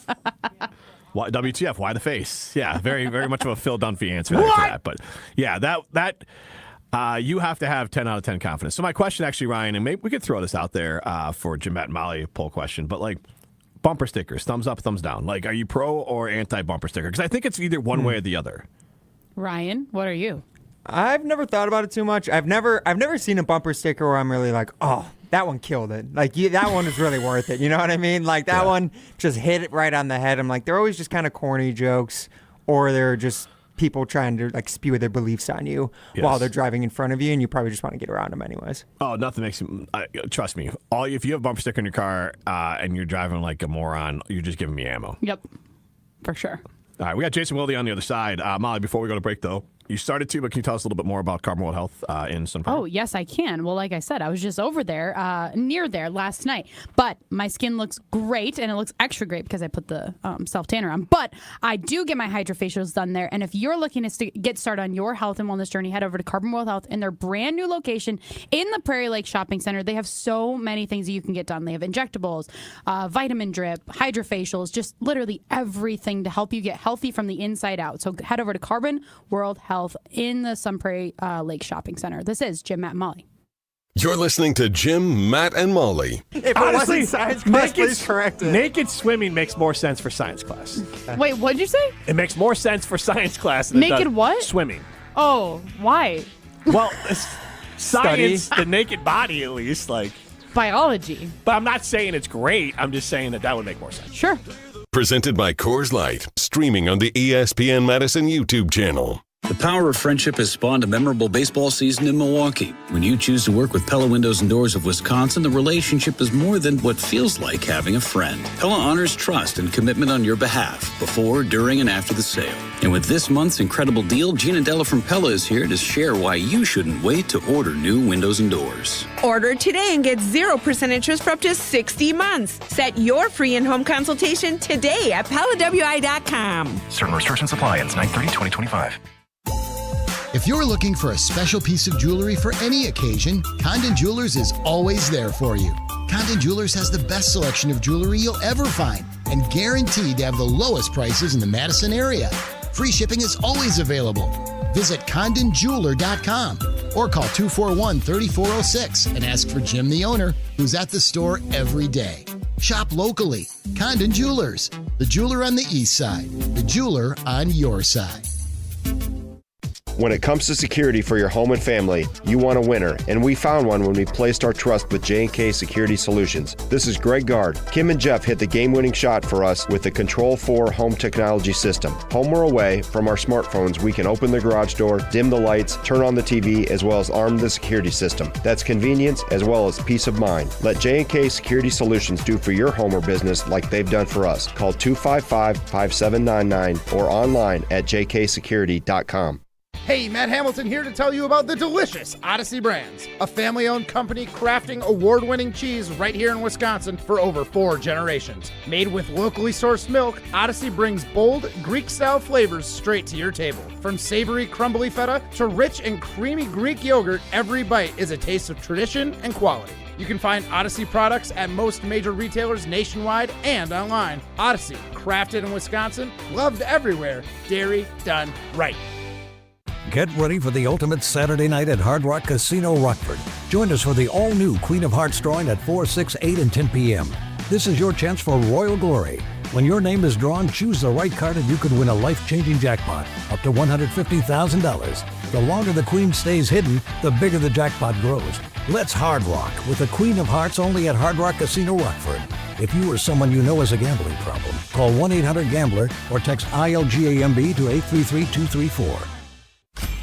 Why, WTF? Why the face? Yeah, very very much of a Phil Dunphy answer there for that. But yeah, that. You have to have 10 out of 10 confidence. So my question actually, Ryan, and maybe we could throw this out there for Jeanette and Molly poll question, but like bumper stickers, thumbs up, thumbs down. Like, are you pro or anti bumper sticker? Because I think it's either one way or the other. Ryan, what are you? I've never thought about it too much. I've never seen a bumper sticker where I'm really like, oh, that one killed it. Like that one is really worth it. You know what I mean? Like that one just hit it right on the head. I'm like, they're always just kind of corny jokes, or they're just people trying to like spew their beliefs on you while they're driving in front of you, and you probably just want to get around them anyways. Oh, nothing makes you trust me. If you have a bumper sticker in your car and you're driving like a moron, you're just giving me ammo. Yep, for sure. All right, we got Jason Wilde on the other side. Molly, before we go to break, though, you started to, but can you tell us a little bit more about Carbon World Health in Sun Prairie? Oh, yes, I can. Well, like I said, I was just over there, near there last night. But my skin looks great, and it looks extra great because I put the self-tanner on. But I do get my hydrofacials done there. And if you're looking to get started on your health and wellness journey, head over to Carbon World Health in their brand new location in the Prairie Lake Shopping Center. They have so many things that you can get done. They have injectables, vitamin drip, hydrofacials, just literally everything to help you get healthy from the inside out. So head over to Carbon World Health in the Sun Prairie Lake Shopping Center. This is Jim, Matt, and Molly. You're listening to Jim, Matt, and Molly. If it wasn't science class, please correct it. Naked swimming makes more sense for science class. Wait, what'd you say? It makes more sense for science class than it Naked does what? swimming. Oh, why? Well, science, the naked body at least, like. Biology. But I'm not saying it's great. I'm just saying that would make more sense. Sure. Presented by Coors Light, streaming on the ESPN Madison YouTube channel. The power of friendship has spawned a memorable baseball season in Milwaukee. When you choose to work with Pella Windows and Doors of Wisconsin, the relationship is more than what feels like having a friend. Pella honors trust and commitment on your behalf, before, during, and after the sale. And with this month's incredible deal, Gina Della from Pella is here to share why you shouldn't wait to order new windows and doors. Order today and get 0% interest for up to 60 months. Set your free in-home consultation today at PellaWI.com. Certain restrictions apply. Ends 9/30/2025. If you're looking for a special piece of jewelry for any occasion, Condon Jewelers is always there for you. Condon Jewelers has the best selection of jewelry you'll ever find and guaranteed to have the lowest prices in the Madison area. Free shipping is always available. Visit CondonJeweler.com or call 241-3406 and ask for Jim, the owner, who's at the store every day. Shop locally. Condon Jewelers, the jeweler on the east side, the jeweler on your side. When it comes to security for your home and family, you want a winner, and we found one when we placed our trust with J&K Security Solutions. This is Greg Gard. Kim and Jeff hit the game-winning shot for us with the Control 4 home technology system. Home or away, from our smartphones, we can open the garage door, dim the lights, turn on the TV, as well as arm the security system. That's convenience as well as peace of mind. Let J&K Security Solutions do for your home or business like they've done for us. Call 255-5799 or online at jksecurity.com. Hey, Matt Hamilton here to tell you about the delicious Odyssey Brands, a family-owned company crafting award-winning cheese right here in Wisconsin for over 4 generations. Made with locally sourced milk, Odyssey brings bold, Greek-style flavors straight to your table. From savory, crumbly feta to rich and creamy Greek yogurt, every bite is a taste of tradition and quality. You can find Odyssey products at most major retailers nationwide and online. Odyssey, crafted in Wisconsin, loved everywhere, dairy done right. Get ready for the ultimate Saturday night at Hard Rock Casino Rockford. Join us for the all-new Queen of Hearts drawing at 4, 6, 8, and 10 p.m. This is your chance for royal glory. When your name is drawn, choose the right card and you could win a life-changing jackpot, up to $150,000. The longer the Queen stays hidden, the bigger the jackpot grows. Let's Hard Rock with the Queen of Hearts only at Hard Rock Casino Rockford. If you or someone you know has a gambling problem, call 1-800-GAMBLER or text ILGAMB to 833-234.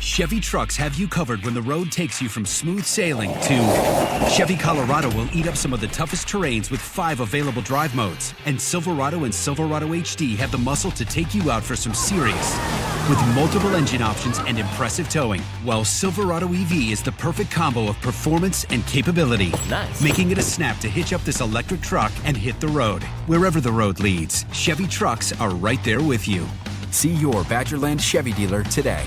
Chevy trucks have you covered when the road takes you from smooth sailing to Chevy Colorado will eat up some of the toughest terrains with 5 available drive modes. And Silverado and Silverado HD have the muscle to take you out for some serious with multiple engine options and impressive towing. While Silverado EV is the perfect combo of performance and capability. Nice. Making it a snap to hitch up this electric truck and hit the road. Wherever the road leads, Chevy trucks are right there with you. See your Badgerland Chevy dealer today.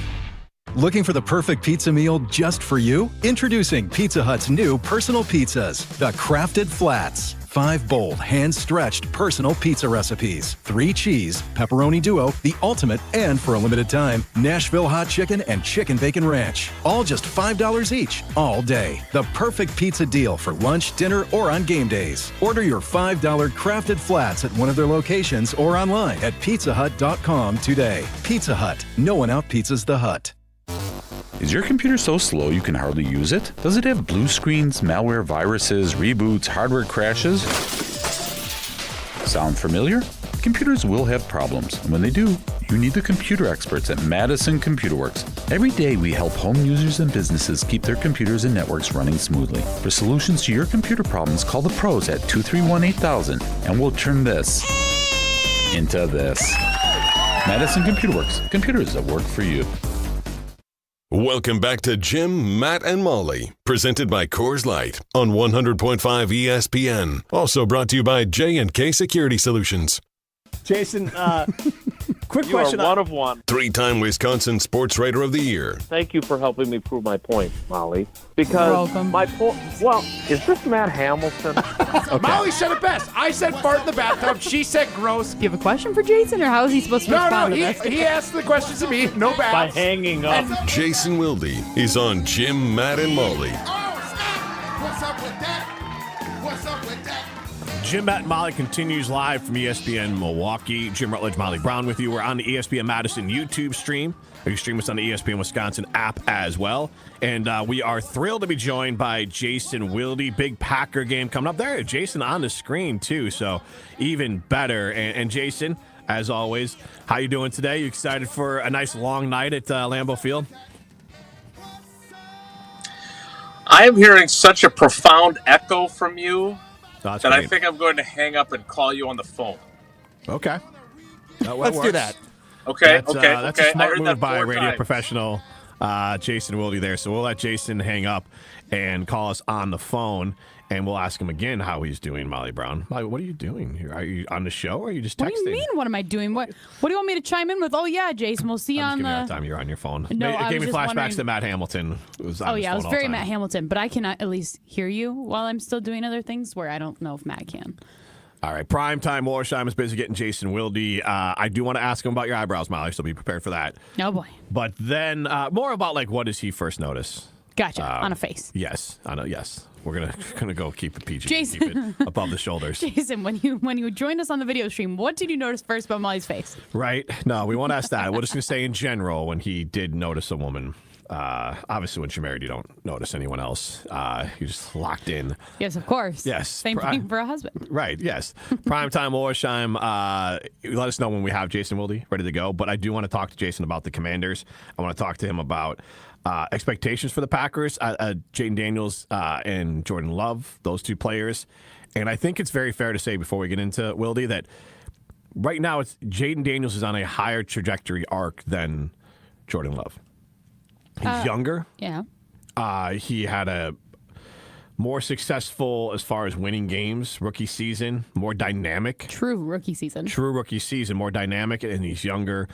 Looking for the perfect pizza meal just for you? Introducing Pizza Hut's new personal pizzas, the Crafted Flats. 5 bold, hand-stretched personal pizza recipes. 3 cheese, pepperoni duo, the ultimate, and for a limited time, Nashville hot chicken and chicken bacon ranch. All just $5 each, all day. The perfect pizza deal for lunch, dinner, or on game days. Order your $5 Crafted Flats at one of their locations or online at pizzahut.com today. Pizza Hut. No one out-pizzas the Hut. Is your computer so slow you can hardly use it? Does it have blue screens, malware, viruses, reboots, hardware crashes? Sound familiar? Computers will have problems, and when they do, you need the computer experts at Madison Computer Works. Every day we help home users and businesses keep their computers and networks running smoothly. For solutions to your computer problems, call the pros at 231-8000, and we'll turn this into this. Madison Computer Works. Computers that work for you. Welcome back to Jim, Matt, and Molly, presented by Coors Light on 100.5 ESPN. Also brought to you by J&K Security Solutions. Jason, quick question. You are one of one. 3-time Wisconsin Sports Writer of the Year. Thank you for helping me prove my point, Molly. Because my point, well, is this Matt Hamilton? Okay. Molly said it best. I said fart in the bathtub. She said gross. Do you have a question for Jason, or how is he supposed to respond to this? He asked the questions to me. No bad. By hanging up. Jason Wilde is on Jim, Matt, and Molly What's up with that? What's up with that? Jim, Matt, and Molly continues live from ESPN Milwaukee. Jim Rutledge, Molly Brown with you. We're on the ESPN Madison YouTube stream. You stream us on the ESPN Wisconsin app as well. And we are thrilled to be joined by Jason Wilde. Big Packer game coming up there. Jason on the screen, too, so even better. And Jason, as always, how you doing today? You excited for a nice long night at Lambeau Field? I am hearing such a profound echo from you that I think I'm going to hang up and call you on the phone. Okay. Let's do that. Okay, That's a smart I heard move that by 4 radio times. professional Jason Wilde there. So we'll let Jason hang up and call us on the phone, and we'll ask him again how he's doing, Molly Brown. Molly, what are you doing here? Are you on the show, or are you just texting? What do you mean, what am I doing? What do you want me to chime in with? Oh, yeah, Jason, we'll see you on the... time you're on your phone. No, it I gave was me just flashbacks wondering- to Matt Hamilton. Who was on his I was phone all very the time. Matt Hamilton, but I can at least hear you while I'm still doing other things where I don't know if Matt can. All right, primetime Warsheim is busy getting Jason Wilde. I do want to ask him about your eyebrows, Molly, so be prepared for that. Oh, boy. But then more about, like, what does he first notice? Gotcha, on a face. Yes, I know. Yes, we're gonna go keep it PG, Jason. keep it above the shoulders. Jason, when you joined us on the video stream, what did you notice first about Molly's face? Right? No, we won't ask that. We're just gonna say in general when he did notice a woman. Obviously, when you're married, you don't notice anyone else. You're just locked in. Yes, of course. Yes. Same thing for a husband. Right, yes. Primetime Warsheim. Let us know when we have Jason Wilde ready to go. But I do want to talk to Jason about the Commanders. I want to talk to him about expectations for the Packers. Jaden Daniels and Jordan Love, those two players. And I think it's very fair to say before we get into Wilde that right now it's Jaden Daniels is on a higher trajectory arc than Jordan Love. He's younger. Yeah. He had a more successful as far as winning games rookie season, more dynamic. True rookie season, more dynamic, and he's younger.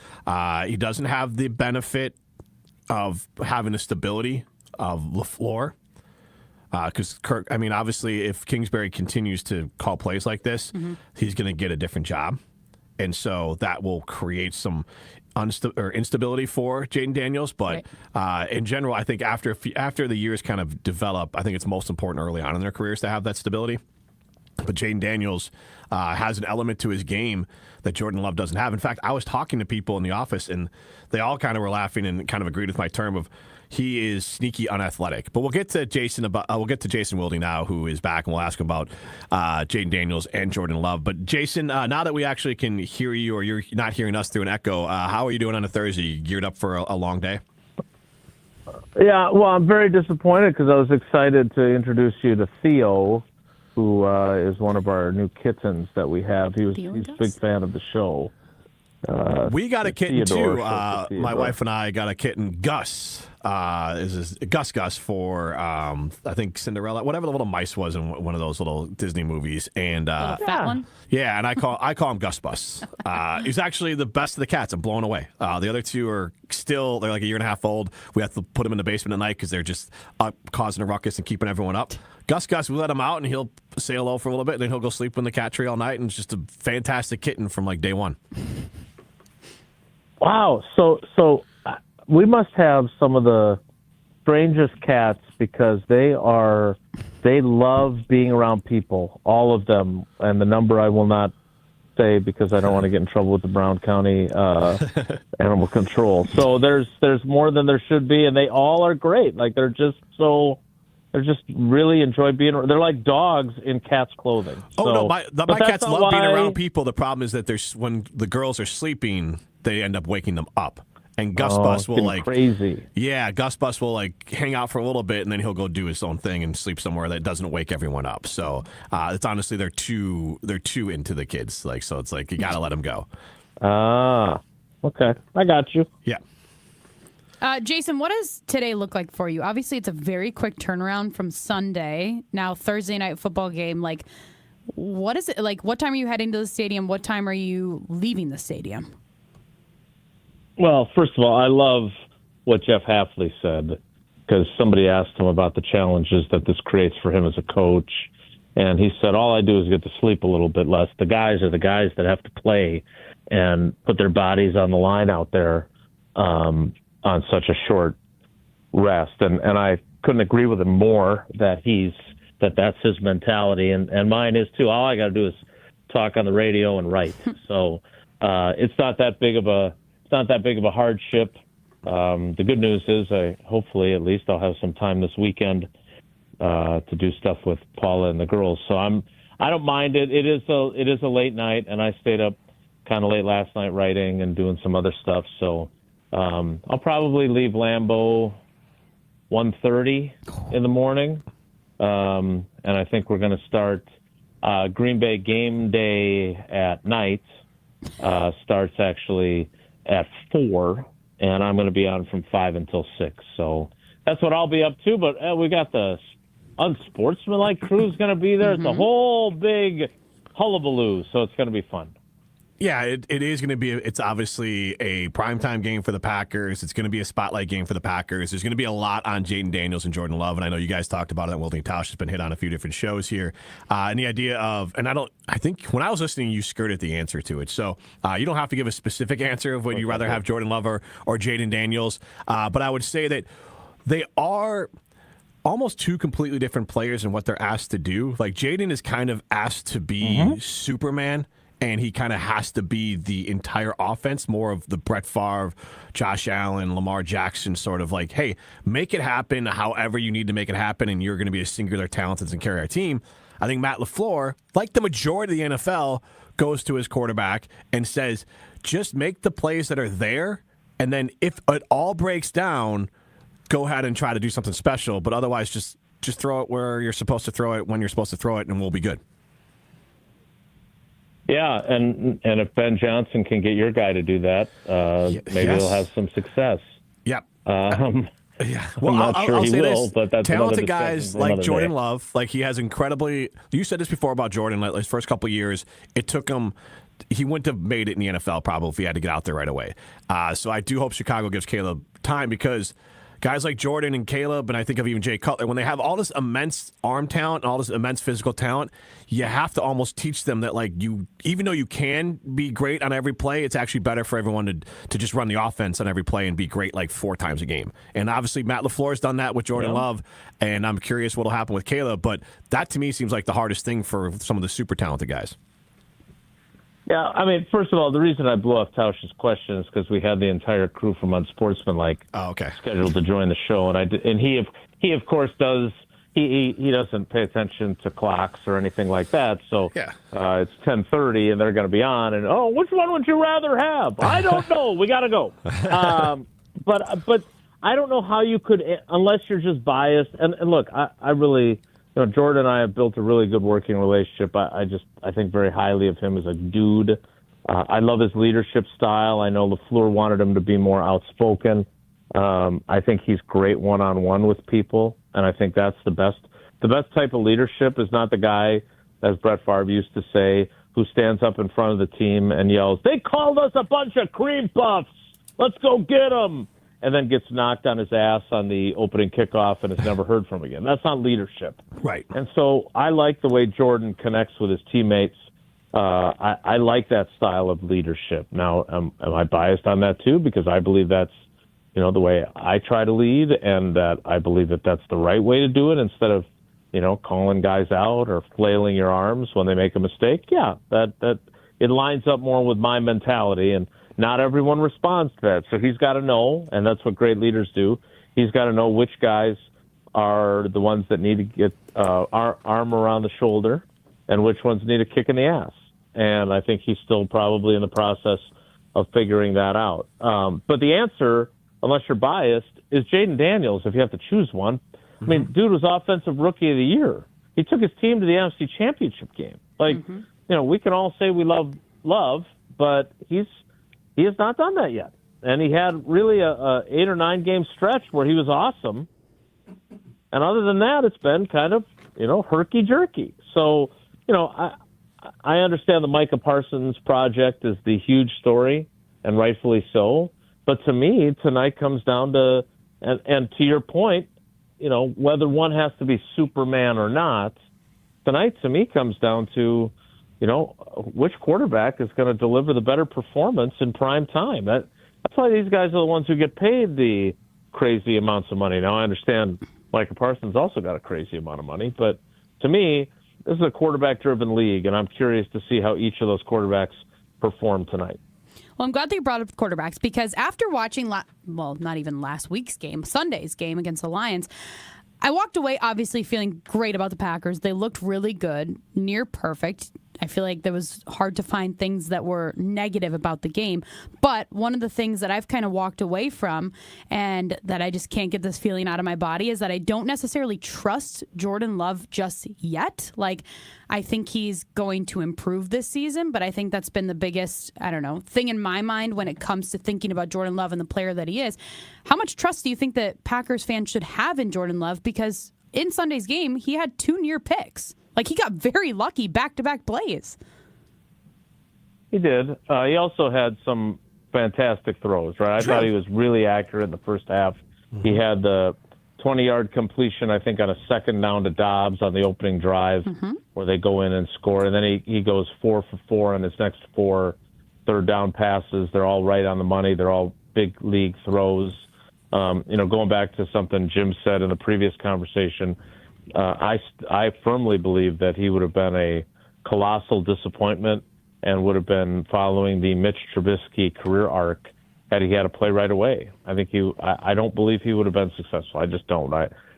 He doesn't have the benefit of having the stability of LaFleur. Because Kirk, I mean, obviously, if Kingsbury continues to call plays like this, he's going to get a different job. And so that will create some instability for Jaden Daniels. But in general, I think after the years kind of develop, I think it's most important early on in their careers to have that stability. But Jaden Daniels has an element to his game that Jordan Love doesn't have. In fact, I was talking to people in the office, and they all kind of were laughing and kind of agreed with my term of he is sneaky unathletic. But we'll get to Jason Wilde now, who is back, and we'll ask him about Jaden Daniels and Jordan Love. But Jason, now that we actually can hear you, or you're not hearing us through an echo, how are you doing on a Thursday? You geared up for a long day? Yeah, well, I'm very disappointed because I was excited to introduce you to Theo, who is one of our new kittens that we have. He's a big fan of the show. We got a kitten Theodore, too. so My wife and I got a kitten, Gus. Is Gus for I think Cinderella, whatever the little mice was in one of those little Disney movies, and fat one. Yeah, and I call him Gus Bus. He's actually the best of the cats. I'm blown away. The other two are they're like a year and a half old. We have to put them in the basement at night because they're just up causing a ruckus and keeping everyone up. Gus, we let him out and he'll say hello for a little bit, and then he'll go sleep in the cat tree all night, and it's just a fantastic kitten from like day one. Wow. So we must have some of the strangest cats because they love being around people, all of them. And the number I will not say because I don't want to get in trouble with the Brown County animal control. So there's more than there should be, and they all are great. Like they're just really enjoy being. They're like dogs in cats' clothing. My cats love being around people. The problem is that when the girls are sleeping, they end up waking them up. And Gus Bus will crazy. Yeah, Gus Bus will hang out for a little bit, and then he'll go do his own thing and sleep somewhere that doesn't wake everyone up. So it's honestly they're too into the kids. So it's like you gotta let them go. Okay, I got you. Yeah. Jason, what does today look like for you? Obviously, it's a very quick turnaround from Sunday. Now, Thursday night football game. Like, what is it like? What time are you heading to the stadium? What time are you leaving the stadium? Well, first of all, I love what Jeff Hafley said because somebody asked him about the challenges that this creates for him as a coach. And he said, all I do is get to sleep a little bit less. The guys are the guys that have to play and put their bodies on the line out there on such a short rest. And I couldn't agree with him more that he's that's his mentality, and mine is too. All I got to do is talk on the radio and write. So it's not that big of a hardship. The good news is, hopefully at least I'll have some time this weekend to do stuff with Paula and the girls. So I don't mind it. It is a late night, and I stayed up kind of late last night writing and doing some other stuff. So I'll probably leave Lambeau 1:30 in the morning, and I think we're going to start Green Bay game day at night. Starts actually at 4, and I'm going to be on from 5 until 6. So that's what I'll be up to. But we got the unsportsmanlike crew's going to be there. It's a whole big hullabaloo, so it's going to be fun. Yeah, it is going to be. It's obviously a primetime game for the Packers. It's going to be a spotlight game for the Packers. There's going to be a lot on Jaden Daniels and Jordan Love, and I know you guys talked about it. That Wilding Tausch has been hit on a few different shows here. And the idea of, and I think when I was listening, you skirted the answer to it. So you don't have to give a specific answer of would you rather have Jordan Love or Jaden Daniels. But I would say that they are almost two completely different players in what they're asked to do. Like Jaden is kind of asked to be Superman, and he kind of has to be the entire offense, more of the Brett Favre, Josh Allen, Lamar Jackson sort of like, hey, make it happen however you need to make it happen, and you're going to be a singular talent and carry our team. I think Matt LaFleur, like the majority of the NFL, goes to his quarterback and says, just make the plays that are there, and then if it all breaks down, go ahead and try to do something special, but otherwise just throw it where you're supposed to throw it, when you're supposed to throw it, and we'll be good. Yeah, and if Ben Johnson can get your guy to do that, maybe he'll have some success. Yep. Yeah. Well, I'm not sure I'll he say will, this. but that's talented guys like Jordan day. Love. Like he has incredibly. You said this before about Jordan. Like his first couple of years, it took him. He wouldn't have made it in the NFL probably if he had to get out there right away. So I do hope Chicago gives Caleb time, because guys like Jordan and Caleb, and I think of even Jay Cutler, when they have all this immense arm talent and all this immense physical talent, you have to almost teach them that, like, even though you can be great on every play, it's actually better for everyone to just run the offense on every play and be great like 4 times a game. And obviously Matt LaFleur has done that with Jordan Love, and I'm curious what will happen with Caleb, but that to me seems like the hardest thing for some of the super talented guys. Yeah, I mean, first of all, the reason I blew off Tausch's question is because we had the entire crew from Unsportsmanlike scheduled to join the show, and he of course does. He doesn't pay attention to clocks or anything like that. So it's 10:30 and they're going to be on, and which one would you rather have? I don't know. We got to go. But I don't know how you could, unless you're just biased. And look, I really. Jordan and I have built a really good working relationship. I think very highly of him as a dude. I love his leadership style. I know LaFleur wanted him to be more outspoken. I think he's great one-on-one with people, and I think that's the best. The best type of leadership is not the guy, as Brett Favre used to say, who stands up in front of the team and yells, "They called us a bunch of cream puffs. Let's go get them." And then gets knocked on his ass on the opening kickoff and is never heard from again. That's not leadership. Right. And so I like the way Jordan connects with his teammates. I like that style of leadership. Now, am I biased on that too? Because I believe that's, the way I try to lead, and that I believe that that's the right way to do it, instead of, calling guys out or flailing your arms when they make a mistake. Yeah, that it lines up more with my mentality, and not everyone responds to that. So he's got to know, and that's what great leaders do. He's got to know which guys are the ones that need to get our arm around the shoulder and which ones need a kick in the ass. And I think he's still probably in the process of figuring that out. But the answer, unless you're biased, is Jaden Daniels, if you have to choose one. I mean, dude was Offensive Rookie of the Year. He took his team to the NFC Championship game. We can all say we love Love, but he has not done that yet. And he had really a 8 or 9 game stretch where he was awesome. And other than that, it's been kind of, herky-jerky. So, I understand the Micah Parsons project is the huge story, and rightfully so. But to me, tonight comes down to, and to your point, whether one has to be Superman or not, tonight to me comes down to, which quarterback is going to deliver the better performance in prime time. That's why these guys are the ones who get paid the crazy amounts of money. Now, I understand Micah Parsons also got a crazy amount of money, but to me, this is a quarterback-driven league, and I'm curious to see how each of those quarterbacks perform tonight. Well, I'm glad that you brought up quarterbacks because after watching, not even last week's game, Sunday's game against the Lions, I walked away obviously feeling great about the Packers. They looked really good, near perfect. I feel like there was hard to find things that were negative about the game. But one of the things that I've kind of walked away from and that I just can't get this feeling out of my body is that I don't necessarily trust Jordan Love just yet. Like, I think he's going to improve this season, but I think that's been the biggest, thing in my mind when it comes to thinking about Jordan Love and the player that he is. How much trust do you think that Packers fans should have in Jordan Love? Because in Sunday's game, he had 2 near picks. Like, he got very lucky back-to-back plays. He did. He also had some fantastic throws, right? I thought he was really accurate in the first half. Mm-hmm. He had the 20-yard completion, I think, on a second down to Dobbs on the opening drive where they go in and score. And then he goes 4 for 4 on his next 4 third-down passes. They're all right on the money. They're all big league throws. Going back to something Jim said in the previous conversation, I firmly believe that he would have been a colossal disappointment and would have been following the Mitch Trubisky career arc had he had to play right away. I don't believe he would have been successful. I just don't.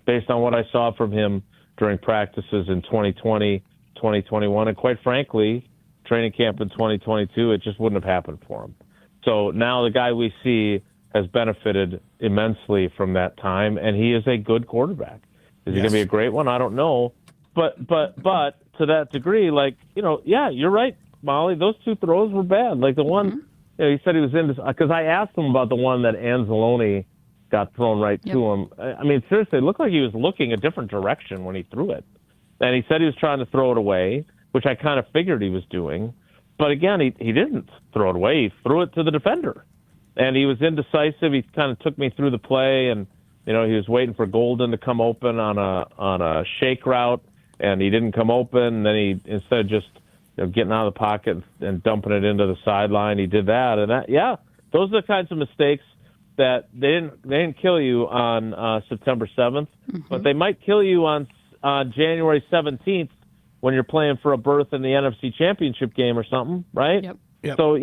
Based on what I saw from him during practices in 2020, 2021, and quite frankly, training camp in 2022, it just wouldn't have happened for him. So now the guy we see has benefited immensely from that time, and he is a good quarterback. Is he going to be a great one? I don't know. But to that degree, you're right, Molly. Those 2 throws were bad. Like the one, he said he was in this, because I asked him about the one that Anzalone got thrown right to him. I mean, seriously, it looked like he was looking a different direction when he threw it. And he said he was trying to throw it away, which I kind of figured he was doing. But again, he didn't throw it away. He threw it to the defender. And he was indecisive. He kind of took me through the play, and he was waiting for Golden to come open on a shake route, and he didn't come open. And then he, instead of just getting out of the pocket and dumping it into the sideline, he did that. And those are the kinds of mistakes that they didn't kill you on September 7th, but they might kill you on January 17th when you're playing for a berth in the NFC Championship game or something, right? Yep. So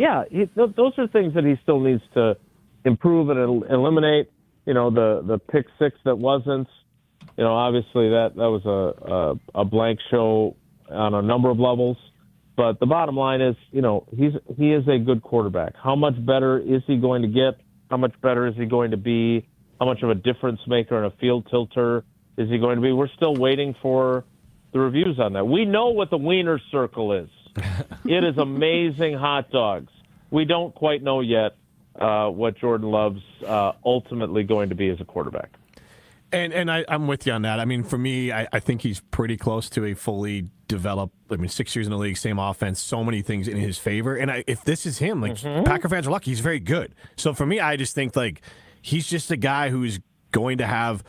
those are things that he still needs to improve and eliminate. The pick 6 that wasn't, obviously that was a blank show on a number of levels. But the bottom line is, he is a good quarterback. How much better is he going to get? How much better is he going to be? How much of a difference maker and a field tilter is he going to be? We're still waiting for the reviews on that. We know what the wiener circle is. It is amazing hot dogs. We don't quite know yet what Jordan Love's ultimately going to be as a quarterback. And I'm with you on that. I mean, for me, I think he's pretty close to a fully developed, 6 years in the league, same offense, so many things in his favor. And if this is him, Packer fans are lucky. He's very good. So for me, I just think, he's just a guy who's going to have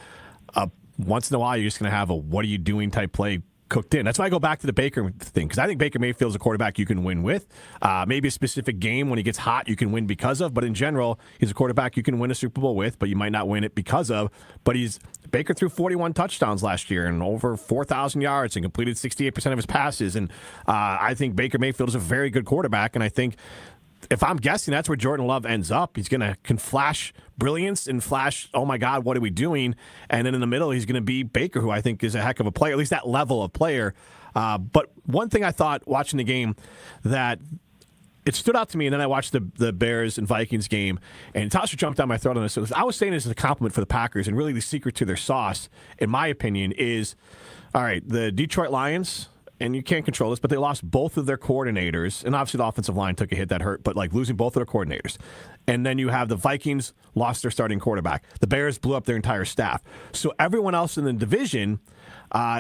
once in a while, you're just going to have a what are you doing type play cooked in. That's why I go back to the Baker thing, because I think Baker Mayfield's a quarterback you can win with. Maybe a specific game when he gets hot you can win because of, but in general, he's a quarterback you can win a Super Bowl with, but you might not win it because of. But Baker threw 41 touchdowns last year and over 4,000 yards and completed 68% of his passes. And I think Baker Mayfield is a very good quarterback, and I think if I'm guessing, that's where Jordan Love ends up. He's can flash brilliance and flash, oh my God, what are we doing? And then in the middle, he's going to be Baker, who I think is a heck of a player, at least that level of player. But one thing I thought watching the game that it stood out to me, and then I watched the Bears and Vikings game, and Tasha jumped down my throat on this. So I was saying this as a compliment for the Packers, and really the secret to their sauce, in my opinion, is, all right, the Detroit Lions, and you can't control this, but they lost both of their coordinators. And obviously the offensive line took a hit that hurt, but losing both of their coordinators. And then you have the Vikings lost their starting quarterback. The Bears blew up their entire staff. So everyone else in the division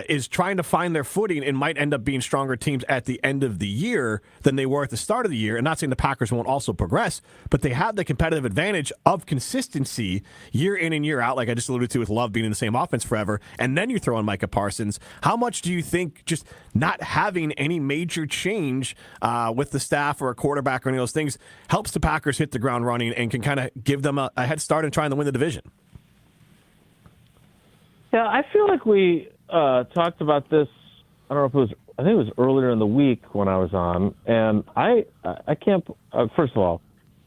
is trying to find their footing and might end up being stronger teams at the end of the year than they were at the start of the year. And not saying the Packers won't also progress, but they have the competitive advantage of consistency year in and year out, like I just alluded to with Love being in the same offense forever. And then you throw in Micah Parsons. How much do you think just not having any major change with the staff or a quarterback or any of those things helps the Packers hit the ground running and can kind of give them a head start in trying to win the division? Yeah, I feel like we talked about this don't know if it was, I think it was earlier in the week when I was on, and I can't, first of all,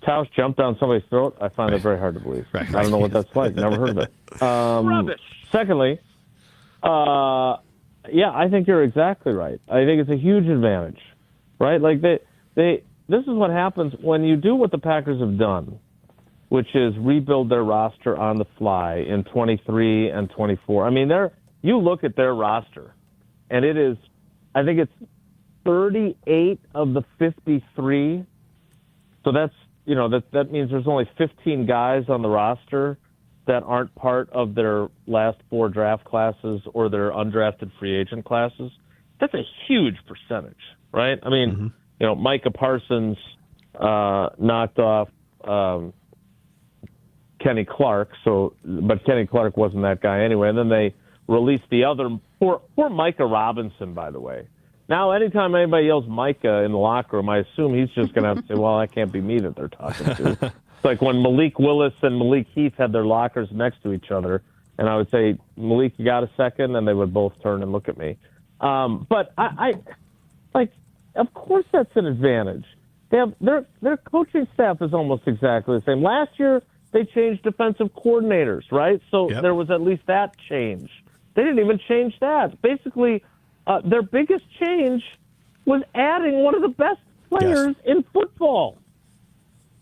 Tausch jumped down somebody's throat. I find that very hard to believe. I don't know what that's like. Never heard of it. Rubbish. Secondly, yeah, I think you're exactly right. I think it's a huge advantage, right? Like this is what happens when you do what the Packers have done, which is rebuild their roster on the fly in 23 and 24. I mean, you look at their roster, and it is, I think it's 38 of the 53. So that's, that means there's only 15 guys on the roster that aren't part of their last 4 draft classes or their undrafted free agent classes. That's a huge percentage, right? I mean, Micah Parsons knocked off Kenny Clark, but Kenny Clark wasn't that guy anyway. And then they released the other, poor Micah Robinson, by the way. Now, anytime anybody yells Micah in the locker room, I assume he's just going to have to say, well, that can't be me that they're talking to. It's like when Malik Willis and Malik Heath had their lockers next to each other, and I would say, Malik, you got a second? And they would both turn and look at me. But I of course that's an advantage. They have their coaching staff is almost exactly the same. Last year, they changed defensive coordinators, right? So there was at least that change. They didn't even change that. Basically, their biggest change was adding one of the best players in football.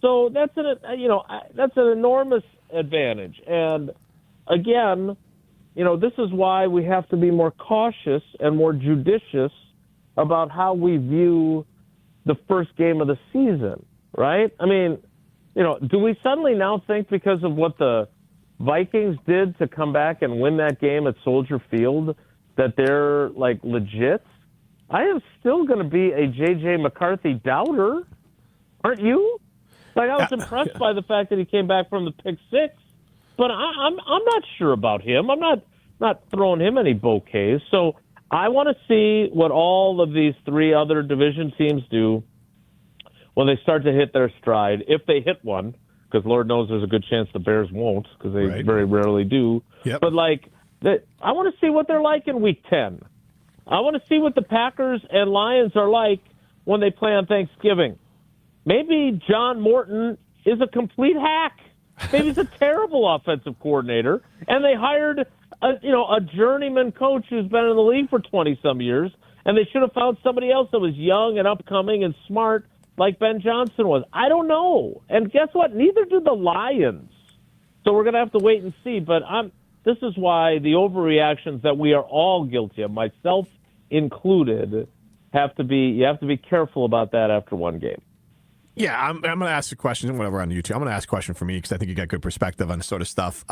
So that's an enormous advantage. And again, this is why we have to be more cautious and more judicious about how we view the first game of the season, right? I mean, do we suddenly now think because of what the Vikings did to come back and win that game at Soldier Field that they're, like, legit? I am still going to be a J.J. McCarthy doubter. Aren't you? Like, I was impressed by the fact that he came back from the pick six, but I'm not sure about him. I'm not throwing him any bouquets. So I want to see what all of these 3 other division teams do when they start to hit their stride, if they hit one, because Lord knows there's a good chance the Bears won't, because they very rarely do. Yep. But, I want to see what they're like in Week 10. I want to see what the Packers and Lions are like when they play on Thanksgiving. Maybe John Morton is a complete hack. Maybe he's a terrible offensive coordinator, and they hired a journeyman coach who's been in the league for 20-some years, and they should have found somebody else that was young and upcoming and smart like Ben Johnson was. I don't know. And guess what? Neither do the Lions. So we're going to have to wait and see. But this is why the overreactions that we are all guilty of, myself included, you have to be careful about that after one game. Yeah, I'm going to ask a question, whatever, on YouTube. I'm going to ask a question for me because I think you got good perspective on this sort of stuff.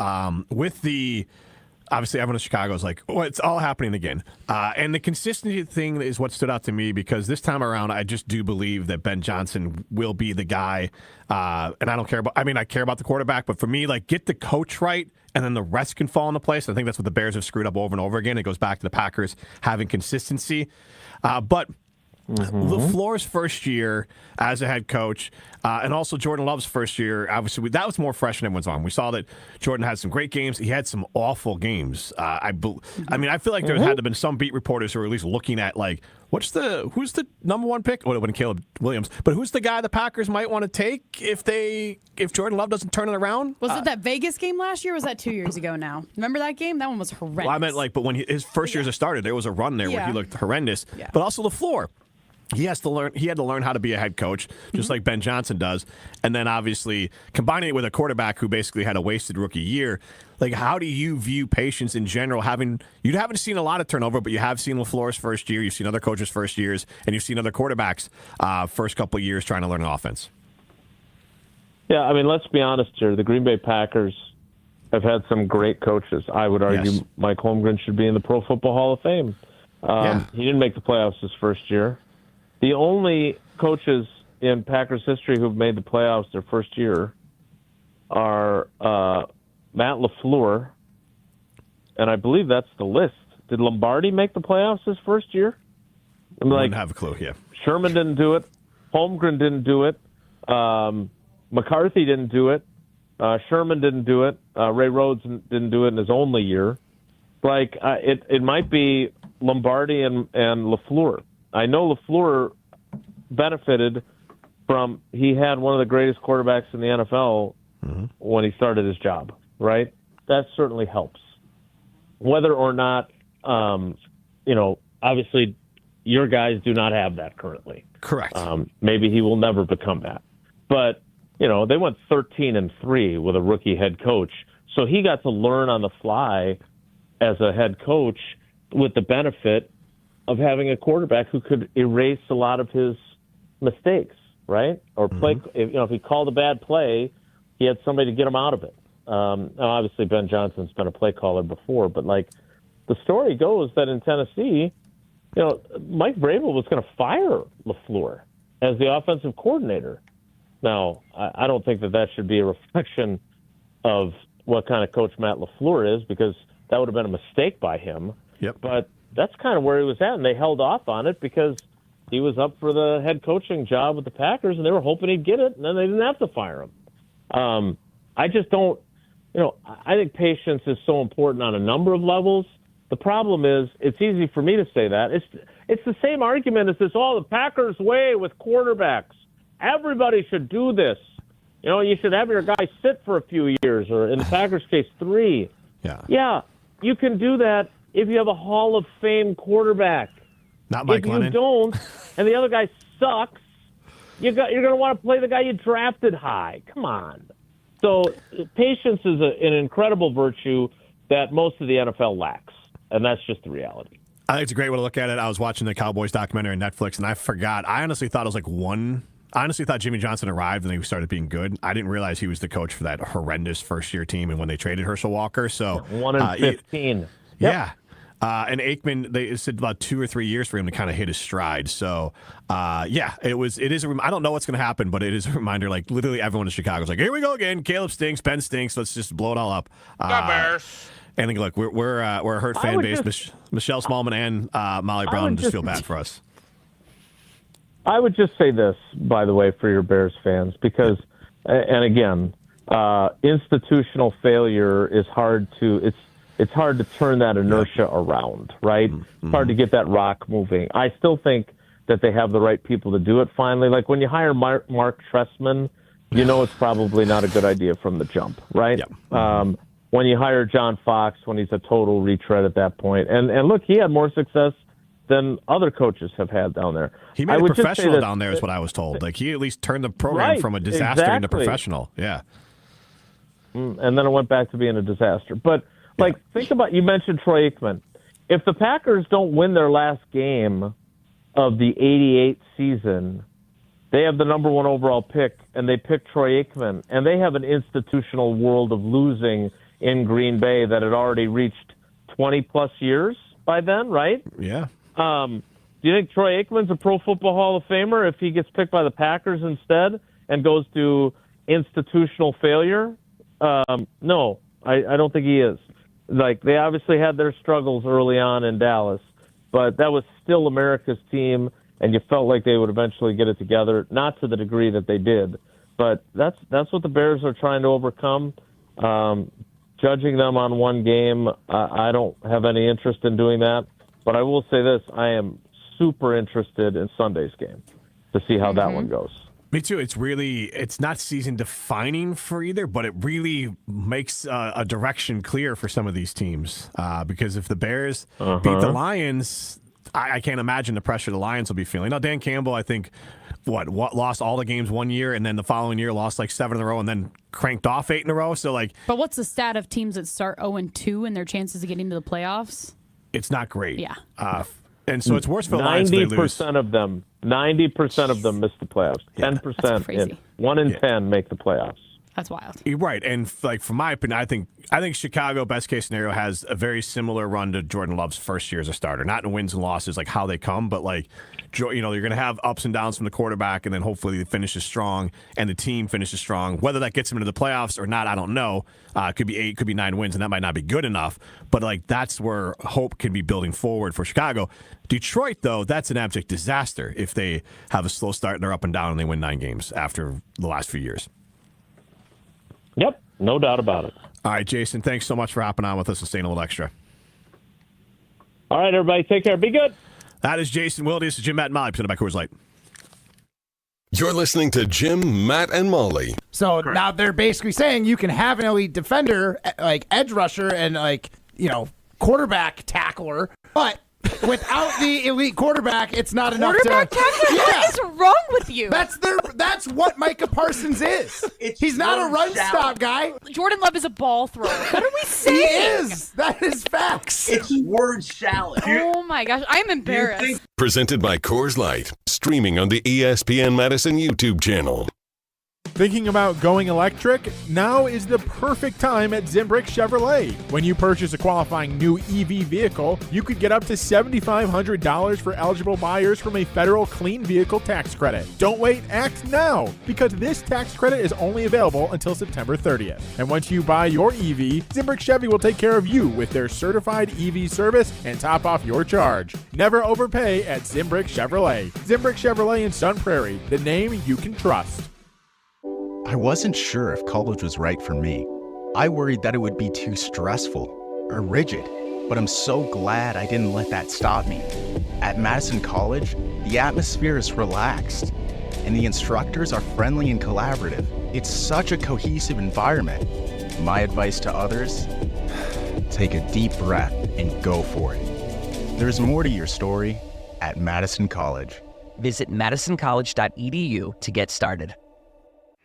Obviously, everyone in Chicago is like, oh, it's all happening again. And the consistency thing is what stood out to me because this time around, I just do believe that Ben Johnson will be the guy. And I don't care I care about the quarterback, but for me, get the coach right, and then the rest can fall into place. I think that's what the Bears have screwed up over and over again. It goes back to the Packers having consistency. But LaFleur's first year as a head coach, and also Jordan Love's first year, obviously, that was more fresh than everyone's on. We saw that Jordan had some great games. He had some awful games. I feel like there had to have been some beat reporters who were at least looking at, who's the number one pick? Oh, it would have been Caleb Williams. But who's the guy the Packers might want to take if Jordan Love doesn't turn it around? Was it that Vegas game last year, or was that 2 years ago now? Remember that game? That one was horrendous. Well, I meant, but when his first year as a starter, there was a run there where he looked horrendous. Yeah. But also LaFleur. He had to learn how to be a head coach, just like Ben Johnson does. And then obviously combining it with a quarterback who basically had a wasted rookie year. How do you view patience in general? You haven't seen a lot of turnover, but you have seen LaFleur's first year. You've seen other coaches' first years, and you've seen other quarterbacks' first couple of years trying to learn an offense. Yeah, let's be honest here. The Green Bay Packers have had some great coaches. I would argue Mike Holmgren should be in the Pro Football Hall of Fame. He didn't make the playoffs his first year. The only coaches in Packers history who've made the playoffs their first year are Matt LaFleur, and I believe that's the list. Did Lombardi make the playoffs his first year? I don't have a clue, yeah. Sherman didn't do it. Holmgren didn't do it. McCarthy didn't do it. Sherman didn't do it. Ray Rhodes didn't do it in his only year. It might be Lombardi and LaFleur. I know LaFleur benefited from he had one of the greatest quarterbacks in the NFL when he started his job, right? That certainly helps. Whether or not, obviously your guys do not have that currently. Correct. Maybe he will never become that. But, they went 13-3 with a rookie head coach. So he got to learn on the fly as a head coach with the benefit of having a quarterback who could erase a lot of his mistakes, right? Or play. If he called a bad play, he had somebody to get him out of it. Now obviously, Ben Johnson's been a play caller before, but the story goes that in Tennessee, Mike Vrabel was going to fire LaFleur as the offensive coordinator. Now, I don't think that should be a reflection of what kind of coach Matt LaFleur is, because that would have been a mistake by him. Yep. But that's kind of where he was at, and they held off on it because he was up for the head coaching job with the Packers, and they were hoping he'd get it, and then they didn't have to fire him. I just don't, I think patience is so important on a number of levels. The problem is, it's easy for me to say that. It's the same argument as this, the Packers way with quarterbacks. Everybody should do this. You should have your guy sit for a few years, or in the Packers' case, 3. Yeah, you can do that if you have a Hall of Fame quarterback. Not Mike Lennon. If you don't, and the other guy sucks, you're going to want to play the guy you drafted high. Come on. So patience is an incredible virtue that most of the NFL lacks, and that's just the reality. I think it's a great way to look at it. I was watching the Cowboys documentary on Netflix, and I forgot. I honestly thought it was I honestly thought Jimmy Johnson arrived and he started being good. I didn't realize he was the coach for that horrendous first-year team and when they traded Herschel Walker. So 1-15. Yeah. And Aikman, they said about 2 or 3 years for him to kind of hit his stride. So, it is. I don't know what's going to happen, but it is a reminder. Literally everyone in Chicago is here we go again. Caleb stinks. Ben stinks. Let's just blow it all up. Bears. And look, we're a hurt fan base. Michelle Smallman and Molly Brown just feel bad for us. I would just say this, by the way, for your Bears fans, because, and again, institutional failure is hard to. It's hard to turn that inertia around, right? It's hard to get that rock moving. I still think that they have the right people to do it finally. When you hire Mark Trestman, it's probably not a good idea from the jump, right? When you hire John Fox, when he's a total retread at that point. And look, he had more success than other coaches have had down there. He made it professional down there is what I was told. He at least turned the program from a disaster into professional. Yeah. And then it went back to being a disaster. But think about, you mentioned Troy Aikman. If the Packers don't win their last game of the 88 season, they have the number 1 overall pick, and they pick Troy Aikman, and they have an institutional world of losing in Green Bay that had already reached 20-plus years by then, right? Yeah. Do you think Troy Aikman's a Pro Football Hall of Famer if he gets picked by the Packers instead and goes to institutional failure? No, I don't think he is. They obviously had their struggles early on in Dallas, but that was still America's team, and you felt like they would eventually get it together, not to the degree that they did. But that's what the Bears are trying to overcome. Judging them on one game, I don't have any interest in doing that. But I will say this, I am super interested in Sunday's game to see how that one goes. Me too. It's not season defining for either, but it really makes a direction clear for some of these teams. Because if the Bears beat the Lions, I can't imagine the pressure the Lions will be feeling. Now, Dan Campbell, I think, lost all the games one year, and then the following year lost 7 in a row, and then cranked off 8 in a row. So but what's the stat of teams that start 0-2 and their chances of getting to the playoffs? It's not great. Yeah. And so it's worse for the Lions. 90% of them. 90% of them miss the playoffs. 10%. 1 in 10 make the playoffs. That's wild. You're right. And from my opinion, I think Chicago, best case scenario, has a very similar run to Jordan Love's first year as a starter. Not in wins and losses, how they come, but you're going to have ups and downs from the quarterback, and then hopefully it finishes strong and the team finishes strong. Whether that gets them into the playoffs or not, I don't know. It could be 8, could be 9 wins, and that might not be good enough. But that's where hope can be building forward for Chicago. Detroit, though, that's an abject disaster if they have a slow start and they're up and down and they win 9 games after the last few years. Yep, no doubt about it. All right, Jason, thanks so much for hopping on with us and staying a little extra. All right, everybody, take care. Be good. That is Jason Wilde. This is Jim, Matt, and Molly, presented by Coors Light. You're listening to Jim, Matt, and Molly. So now they're basically saying you can have an elite defender, like edge rusher and quarterback tackler, but without the elite quarterback, it's not enough to. Quarterback tackler? Yeah. What is wrong with you? That's what Micah Parsons is. He's not a run stop guy. Jordan Love is a ball thrower. What are we saying? He is. That is facts. It's word salad. Oh my gosh, I'm embarrassed. Presented by Coors Light. Streaming on the ESPN Madison YouTube channel. Thinking about going electric? Now is the perfect time at Zimbrick Chevrolet. When you purchase a qualifying new EV vehicle, you could get up to $7,500 for eligible buyers from a federal clean vehicle tax credit. Don't wait, act now, because this tax credit is only available until September 30th. And once you buy your EV, Zimbrick Chevy will take care of you with their certified EV service and top off your charge. Never overpay at Zimbrick Chevrolet. Zimbrick Chevrolet in Sun Prairie, the name you can trust. I wasn't sure if college was right for me. I worried that it would be too stressful or rigid, but I'm so glad I didn't let that stop me. At Madison College, the atmosphere is relaxed, and the instructors are friendly and collaborative. It's such a cohesive environment. My advice to others, take a deep breath and go for it. There's more to your story at Madison College. Visit madisoncollege.edu to get started.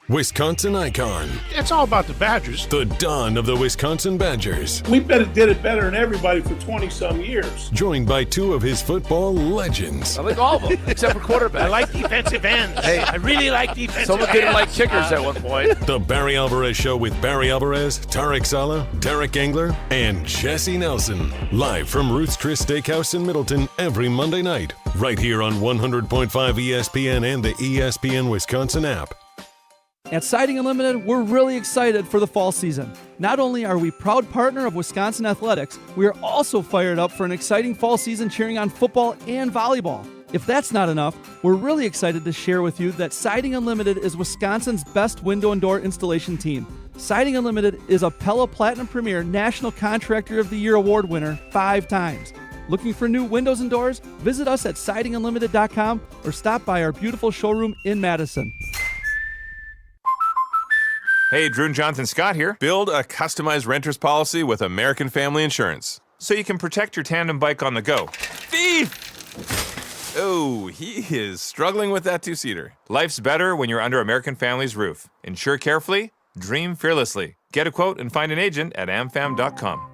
Wisconsin icon. It's all about the Badgers. The dawn of the Wisconsin Badgers. We did it better than everybody for 20-some years. Joined by two of his football legends. I like all of them, except for quarterback. I like defensive ends. Hey, I really like defensive ends. Someone didn't like kickers at one point. The Barry Alvarez Show with Barry Alvarez, Tarek Sala, Derek Engler, and Jesse Nelson. Live from Ruth's Chris Steakhouse in Middleton every Monday night. Right here on 100.5 ESPN and the ESPN Wisconsin app. At Siding Unlimited, we're really excited for the fall season. Not only are we proud partner of Wisconsin Athletics, we are also fired up for an exciting fall season cheering on football and volleyball. If that's not enough, we're really excited to share with you that Siding Unlimited is Wisconsin's best window and door installation team. Siding Unlimited is a Pella Platinum Premier National Contractor of the Year award winner 5 times. Looking for new windows and doors? Visit us at sidingunlimited.com or stop by our beautiful showroom in Madison. Hey, Drew and Jonathan Scott here. Build a customized renter's policy with American Family Insurance so you can protect your tandem bike on the go. Thief! Oh, he is struggling with that two-seater. Life's better when you're under American Family's roof. Insure carefully, dream fearlessly. Get a quote and find an agent at amfam.com.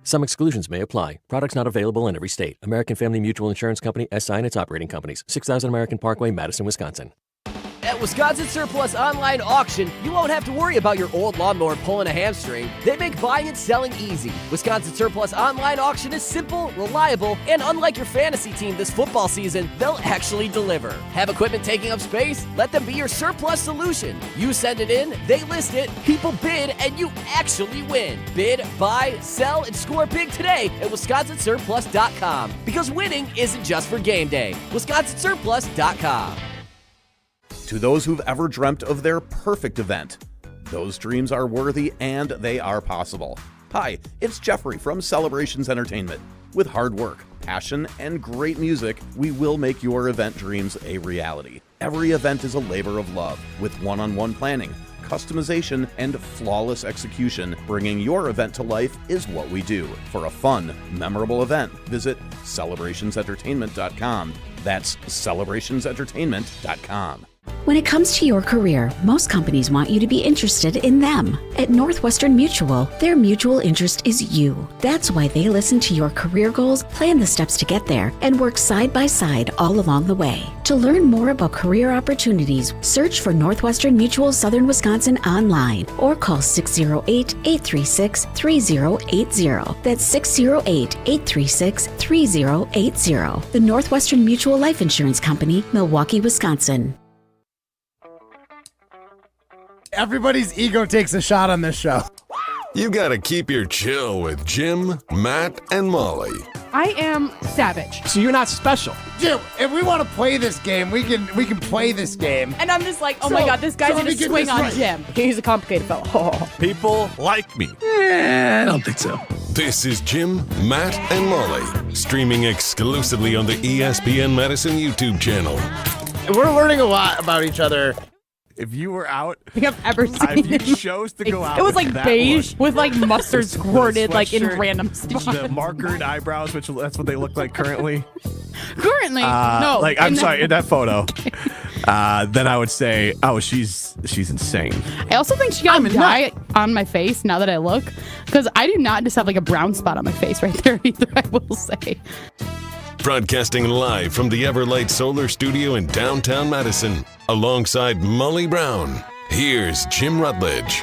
Some exclusions may apply. Products not available in every state. American Family Mutual Insurance Company, SI and its operating companies. 6000 American Parkway, Madison, Wisconsin. At Wisconsin Surplus Online Auction, you won't have to worry about your old lawnmower pulling a hamstring. They make buying and selling easy. Wisconsin Surplus Online Auction is simple, reliable, and unlike your fantasy team this football season, they'll actually deliver. Have equipment taking up space? Let them be your surplus solution. You send it in, they list it, people bid, and you actually win. Bid, buy, sell, and score big today at WisconsinSurplus.com. Because winning isn't just for game day. WisconsinSurplus.com. To those who've ever dreamt of their perfect event, those dreams are worthy and they are possible. Hi, it's Jeffrey from Celebrations Entertainment. With hard work, passion, and great music, we will make your event dreams a reality. Every event is a labor of love, with one-on-one planning, customization, and flawless execution. Bringing your event to life is what we do. For a fun, memorable event, visit celebrationsentertainment.com. That's celebrationsentertainment.com. When it comes to your career, most companies want you to be interested in them. At Northwestern Mutual, their mutual interest is you. That's why they listen to your career goals, plan the steps to get there, and work side by side all along the way. To learn more about career opportunities, search for Northwestern Mutual Southern Wisconsin online or call 608-836-3080. That's 608-836-3080. The Northwestern Mutual Life Insurance Company, Milwaukee, Wisconsin. Everybody's ego takes a shot on this show. You gotta keep your chill with Jim, Matt, and Molly. I am savage. So you're not special. Jim, if we want to play this game, we can play this game. And I'm just like, oh my God, this guy's going to swing on Jim. He's a complicated fellow. People like me. I don't think so. This is Jim, Matt, and Molly, streaming exclusively on the ESPN Madison YouTube channel. We're learning a lot about each other. If you were out, I think I've ever seen if you chose to go out, it was with like that beige look, with like mustard the squirted like in sweatshirt, random spots. the markered eyebrows, which that's what they look like currently. Currently, no. Like I'm sorry, in that photo. Then I would say, oh, she's insane. I also think she got dye on my face now that I look, because I do not just have like a brown spot on my face right there either, I will say. Broadcasting live from the Everlight Solar Studio in downtown Madison, alongside Molly Brown. Here's Jim Rutledge.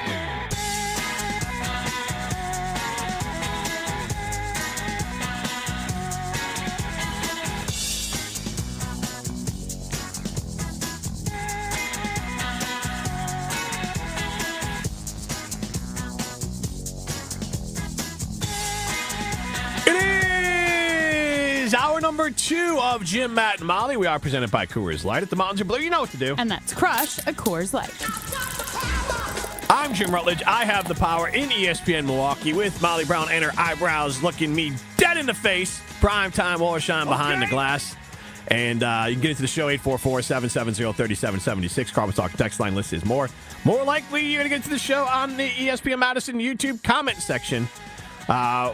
Hour number 2 of Jim, Matt, and Molly. We are presented by Coors Light. If the mountains are blue, you know what to do. And that's crush a Coors Light. I'm Jim Rutledge. I have the power in ESPN Milwaukee with Molly Brown and her eyebrows looking me dead in the face. Primetime or shine behind the glass. And you can get into the show, 844-770-3776. Carbon Talk text line list is more. More likely, you're going to get to the show on the ESPN Madison YouTube comment section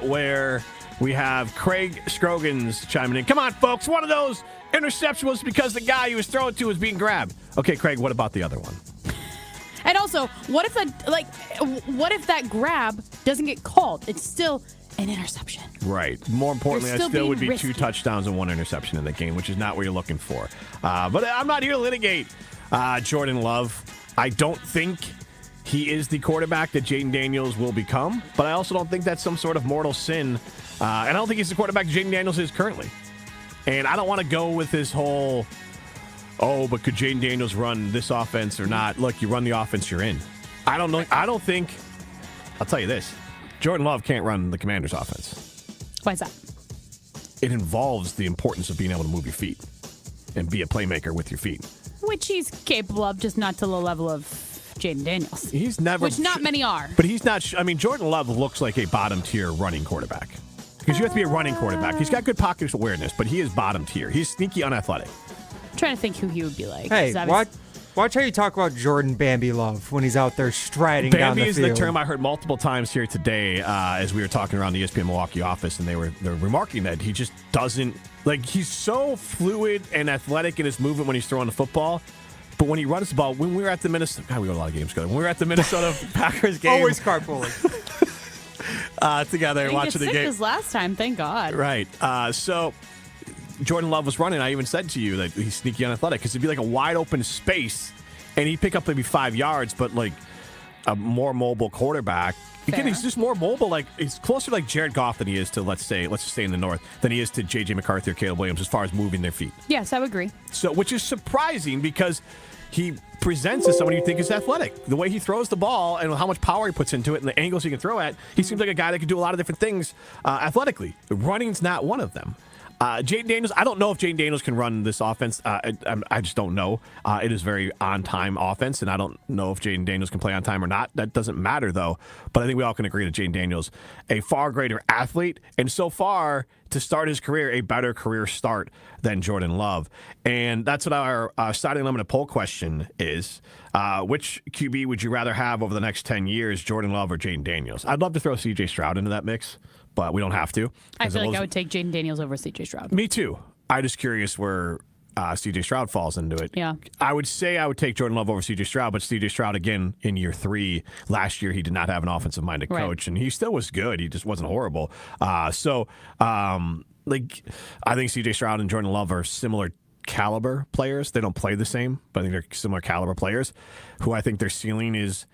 where we have Craig Scroggins chiming in. Come on, folks. One of those interceptions was because the guy he was throwing to was being grabbed. Okay, Craig, what about the other one? And also, what if that grab doesn't get called? It's still an interception. Right. More importantly, You're that still would be risky. 2 touchdowns and 1 interception in the game, which is not what you're looking for. But I'm not here to litigate Jordan Love. I don't think he is the quarterback that Jaden Daniels will become, but I also don't think that's some sort of mortal sin. And I don't think he's the quarterback Jaden Daniels is currently. And I don't want to go with this whole, but could Jaden Daniels run this offense or not? Look, you run the offense you're in. I don't know. I don't think, I'll tell you this, Jordan Love can't run the Commanders offense. Why is that? It involves the importance of being able to move your feet and be a playmaker with your feet. Which he's capable of, just not to the level of Jaden Daniels. He's never. Which not many are. But he's not. Jordan Love looks like a bottom tier running quarterback. Because you have to be a running quarterback. He's got good pocket awareness, but he is bottom tier. He's sneaky unathletic. I'm trying to think who he would be like. Hey, watch how you talk about Jordan Bambi Love when he's out there striding down the Bambi is field. the term I heard multiple times here today as we were talking around the ESPN Milwaukee office, and they're remarking that he just doesn't, he's so fluid and athletic in his movement when he's throwing the football. But when he runs the ball, when we were at the Minnesota, God, we got a lot of games together. When we were at the Minnesota Packers game, Always carpooling. Together watching the game. This last time, thank God. Right. So Jordan Love was running. I even said to you that he's sneaky unathletic because it'd be like a wide open space, and he'd pick up maybe 5 yards, but like a more mobile quarterback. Again, he's just more mobile. Like he's closer to like Jared Goff than he is to let's just stay in the North than he is to J.J. McCarthy or Caleb Williams as far as moving their feet. Yes, I would agree. So, which is surprising because he presents as somebody you think is athletic. The way he throws the ball and how much power he puts into it and the angles he can throw at, he seems like a guy that can do a lot of different things athletically. Running's not one of them. Jaden Daniels, I don't know if Jaden Daniels can run this offense. I just don't know. It is very on-time offense, and I don't know if Jaden Daniels can play on time or not. That doesn't matter, though. But I think we all can agree that Jaden Daniels, a far greater athlete, and so far, to start his career, a better career start than Jordan Love. And that's what our starting limited poll question is. Which QB would you rather have over the next 10 years, Jordan Love or Jaden Daniels? I'd love to throw C.J. Stroud into that mix, but we don't have to. I feel like I would take Jaden Daniels over C.J. Stroud. Me too. I'm just curious where C.J. Stroud falls into it. Yeah. I would say I would take Jordan Love over C.J. Stroud, but C.J. Stroud, again, in year 3, last year, he did not have an offensive-minded coach, and he still was good. He just wasn't horrible. I think C.J. Stroud and Jordan Love are similar caliber players. They don't play the same, but I think they're similar caliber players who I think their ceiling is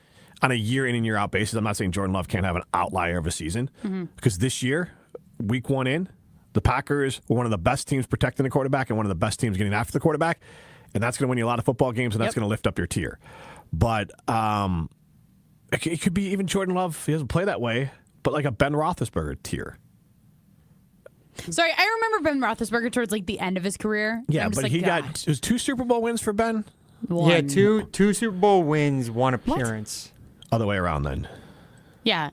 on a year in and year out basis. I'm not saying Jordan Love can't have an outlier of a season because this year, week 1 in, the Packers were one of the best teams protecting the quarterback and one of the best teams getting after the quarterback, and that's going to win you a lot of football games, and that's going to lift up your tier. But it could be even Jordan Love. He doesn't play that way, but like a Ben Roethlisberger tier. Sorry, I remember Ben Roethlisberger towards like the end of his career. Yeah, but he got it was 2 Super Bowl wins for Ben. One. Yeah, two Super Bowl wins, 1 appearance. Other way around then. Yeah.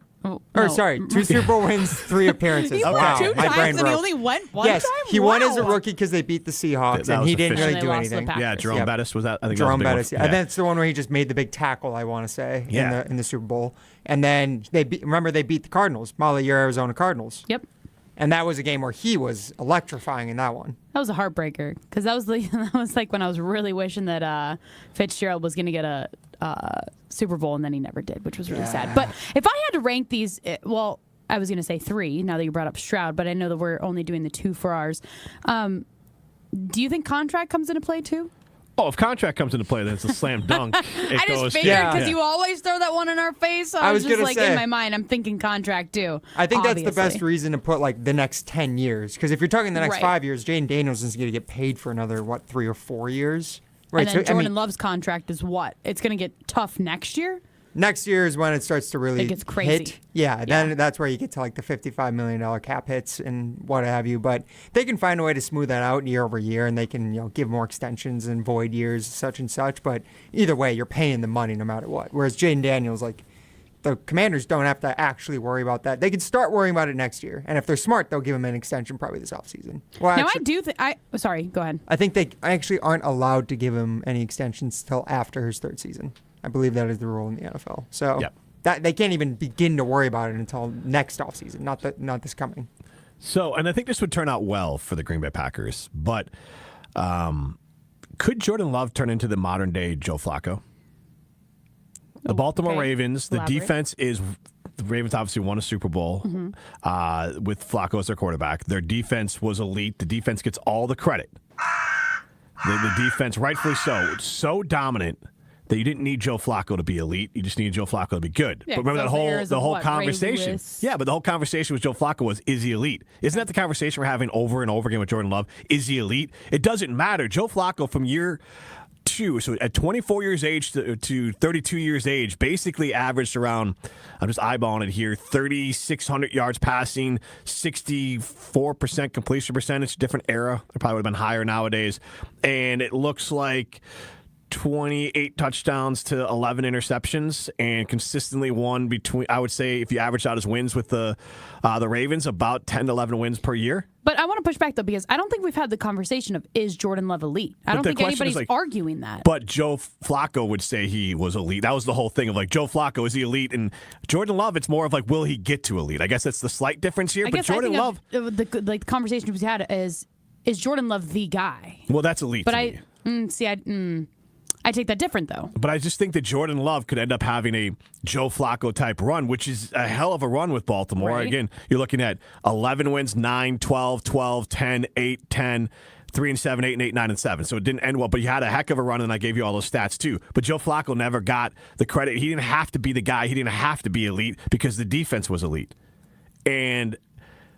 Sorry, 2 Super Bowl wins, 3 appearances. He Wow, won 2 my brain times and he broke. only went 1 Yes, time? he won as a Wow. rookie because they beat the Seahawks, That and was he didn't really official. do They lost to the anything. Packers. Yeah, Jerome Yep. Bettis was that? I think Jerome that was Bettis, the yeah. big one. And that's the one where he just made the big tackle, I want to say, Yeah. in the Super Bowl. And then they beat the Cardinals, Molly, your Arizona Cardinals. Yep. And that was a game where he was electrifying in that one. That was a heartbreaker because that was like when I was really wishing that Fitzgerald was going to get a Super Bowl, and then he never did, which was really sad. But if I had to rank these, well, I was going to say 3 now that you brought up Stroud, but I know that we're only doing the 2 for ours. Do you think contract comes into play too? Oh, if contract comes into play, then it's a slam dunk. I just figured because you always throw that one in our face. So I was just like, in my mind, I'm thinking contract too. I think obviously. that's the best reason to put like the next 10 years. Because if you're talking the next Right. 5 years, Jaden Daniels is going to get paid for another, 3 or 4 years? Right. And then So, Jordan Love's contract is what? It's going to get tough next year? next year is when it starts to really It gets crazy. hit. Yeah, then that's where you get to like the $55 million cap hits and what have you. But they can find a way to smooth that out year over year, and they can give more extensions and void years, such and such. But either way, you're paying the money no matter what. Whereas Jaden Daniels, like the Commanders don't have to actually worry about that. They can start worrying about it next year, and if they're smart, they'll give him an extension probably this offseason. Well, Now, actually, sorry, go ahead. I think they actually aren't allowed to give him any extensions till after his 3rd season. I believe that is the rule in the NFL. So that they can't even begin to worry about it until next offseason, not this coming. So, and I think this would turn out well for the Green Bay Packers, but could Jordan Love turn into the modern day Joe Flacco? The Baltimore Ravens, the defense is. The Ravens obviously won a Super Bowl with Flacco as their quarterback. Their defense was elite. The defense gets all the credit. The defense, rightfully so dominant that you didn't need Joe Flacco to be elite. You just needed Joe Flacco to be good. Yeah, but remember the whole conversation. Lewis. Yeah, but the whole conversation with Joe Flacco was, is he elite? Isn't that the conversation we're having over and over again with Jordan Love? Is he elite? It doesn't matter. Joe Flacco from year 2, so at 24 years age to 32 years age, basically averaged around, I'm just eyeballing it here, 3,600 yards passing, 64% completion percentage, different era. It probably would have been higher nowadays. And it looks like 28 touchdowns to 11 interceptions, and consistently won between, I would say, if you average out his wins with the Ravens, about 10 to 11 wins per year. But I want to push back, though, because I don't think we've had the conversation of, is Jordan Love elite? I don't think anybody's arguing that. But Joe Flacco would say he was elite. That was the whole thing of, like, Joe Flacco, is he elite? And Jordan Love, it's more of, like, will he get to elite? I guess that's the slight difference here. But Jordan Love... the conversation we've had is Jordan Love the guy? Well, that's elite but to me. I take that different, though. But I just think that Jordan Love could end up having a Joe Flacco type run, which is a hell of a run with Baltimore. Right. Again, you're looking at 11 wins, 9, 12, 12, 10, 8, 10, 3 and 7, 8 and 8, 9 and 7. So it didn't end well, but you had a heck of a run, and I gave you all those stats too. But Joe Flacco never got the credit. He didn't have to be the guy. He didn't have to be elite because the defense was elite. And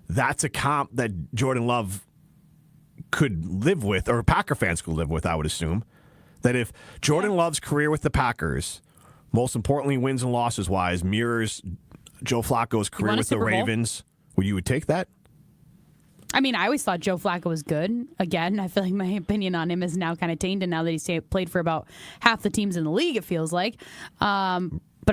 that's a comp that Jordan Love could live with, or Packer fans could live with, I would assume. That if Jordan Love's career with the Packers, most importantly wins and losses wise, mirrors Joe Flacco's career with the Ravens, well, you would take that? I mean, I always thought Joe Flacco was good. Again, I feel like my opinion on him is now kind of tainted now that he's played for about half the teams in the league, it feels like. But I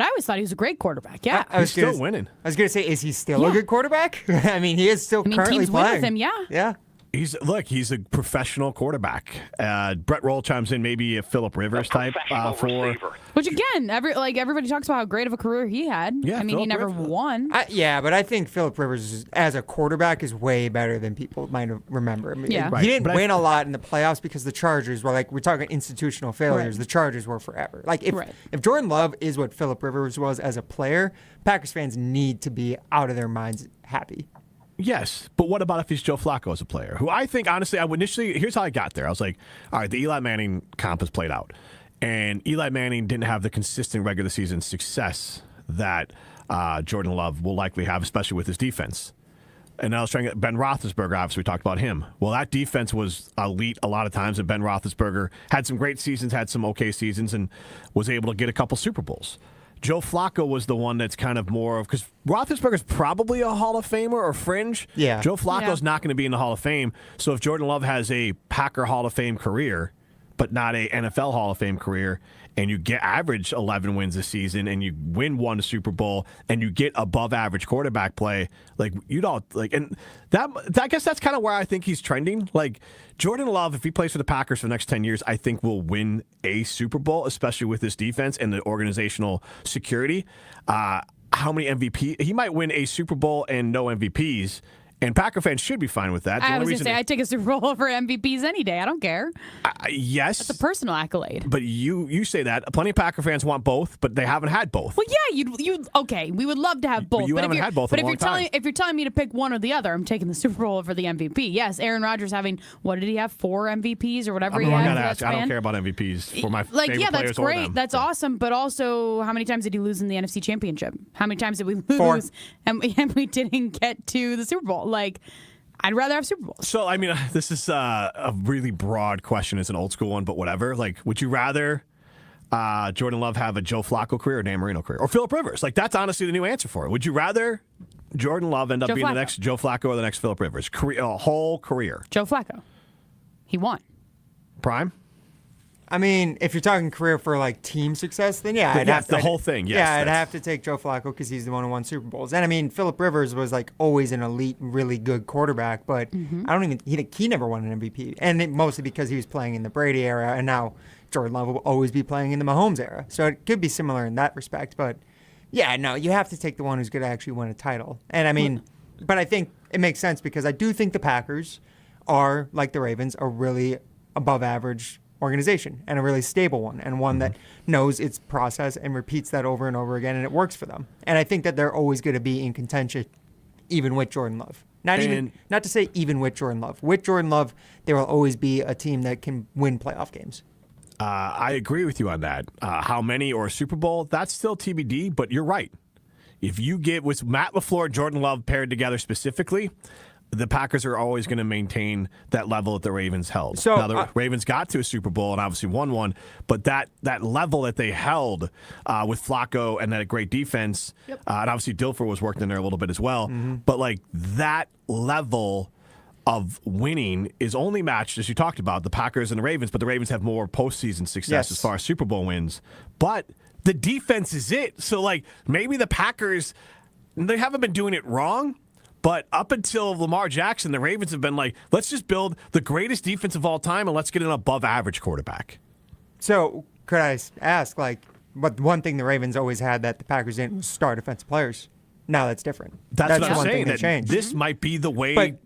always thought he was a great quarterback. Yeah. He's still winning. I was going to say, is he still a good quarterback? I mean, he is still currently teams playing. win with him, yeah. Yeah. He's a professional quarterback. Brett Roll chimes in, maybe a Phillip Rivers type for. Which again, everybody talks about how great of a career he had. Yeah, I mean, he never won. But I think Phillip Rivers as a quarterback is way better than people might remember. I mean, Yeah. he didn't win a lot in the playoffs because the Chargers were we're talking institutional failures. Right. The Chargers were forever. Like if Jordan Love is what Phillip Rivers was as a player, Packers fans need to be out of their minds happy. Yes, but what about if he's Joe Flacco as a player? Who I think, honestly, here's how I got there. I was like, all right, the Eli Manning comp has played out. And Eli Manning didn't have the consistent regular season success that Jordan Love will likely have, especially with his defense. And I was trying to Ben Roethlisberger, obviously, we talked about him. Well, that defense was elite a lot of times, and Ben Roethlisberger had some great seasons, had some okay seasons, and was able to get a couple Super Bowls. Joe Flacco was the one that's kind of more of, because Roethlisberger's probably a Hall of Famer or fringe. Yeah. Joe Flacco's not going to be in the Hall of Fame. So if Jordan Love has a Packer Hall of Fame career, but not a NFL Hall of Fame career, and you get average 11 wins a season and you win one Super Bowl and you get above average quarterback play, like and that I guess that's kind of where I think he's trending. Like Jordan Love, if he plays for the Packers for the next 10 years, I think will win a Super Bowl, especially with this defense and the organizational security. How many MVP? He might win a Super Bowl and no MVPs. And Packer fans should be fine with that. I was going to say, I'd take a Super Bowl over MVPs any day. I don't care. Yes. That's a personal accolade. But you say that. Plenty of Packer fans want both, but they haven't had both. Well, yeah, okay, we would love to have both. But you haven't had both in a long time. If you're telling me to pick one or the other, I'm taking the Super Bowl over the MVP. Yes, Aaron Rodgers having, what did he have, 4 MVPs or whatever he had? I don't care about MVPs for my favorite that's players great. or them. That's awesome. But also, how many times did he lose in the NFC Championship? How many times did we lose 4. and we didn't get to the Super Bowl? Like, I'd rather have Super Bowls. So, I mean, this is a really broad question. It's an old school one, but whatever. Like, would you rather Jordan Love have a Joe Flacco career or Dan Marino career? Or Phillip Rivers? Like, that's honestly the new answer for it. Would you rather Jordan Love end up being the next Joe Flacco or the next Phillip Rivers? A whole career. Joe Flacco. He won. Prime? I mean, if you're talking career for like team success, then yeah, I'd have to. The whole thing, yes. Yeah, I'd have to take Joe Flacco because he's the one who won Super Bowls. And I mean, Phillip Rivers was like always an elite, really good quarterback, but he never won an MVP. And mostly because he was playing in the Brady era, and now Jordan Love will always be playing in the Mahomes era. So it could be similar in that respect. But yeah, no, you have to take the one who's going to actually win a title. And I mean, but I think it makes sense because I do think the Packers are, like the Ravens, a really above average organization and a really stable one and one that knows its process and repeats that over and over again, and it works for them. And I think that they're always going to be in contention even with Jordan Love. Not to say even with Jordan Love. With Jordan Love, there will always be a team that can win playoff games. I agree with you on that. How many or a Super Bowl, that's still TBD, but you're right. If you get with Matt LaFleur and Jordan Love paired together specifically, the Packers are always going to maintain that level that the Ravens held. So, now, the Ravens got to a Super Bowl and obviously won one, but that level that they held with Flacco and that great defense, and obviously Dilfer was working in there a little bit as well, but like that level of winning is only matched, as you talked about, the Packers and the Ravens, but the Ravens have more postseason success as far as Super Bowl wins. But the defense is it. So, like, maybe the Packers, they haven't been doing it wrong, but up until Lamar Jackson, the Ravens have been like, let's just build the greatest defense of all time and let's get an above-average quarterback. So could I ask, like, but one thing the Ravens always had that the Packers didn't was star defensive players. Now that's different. That's what I'm one saying. Thing that changed. This might be the way. But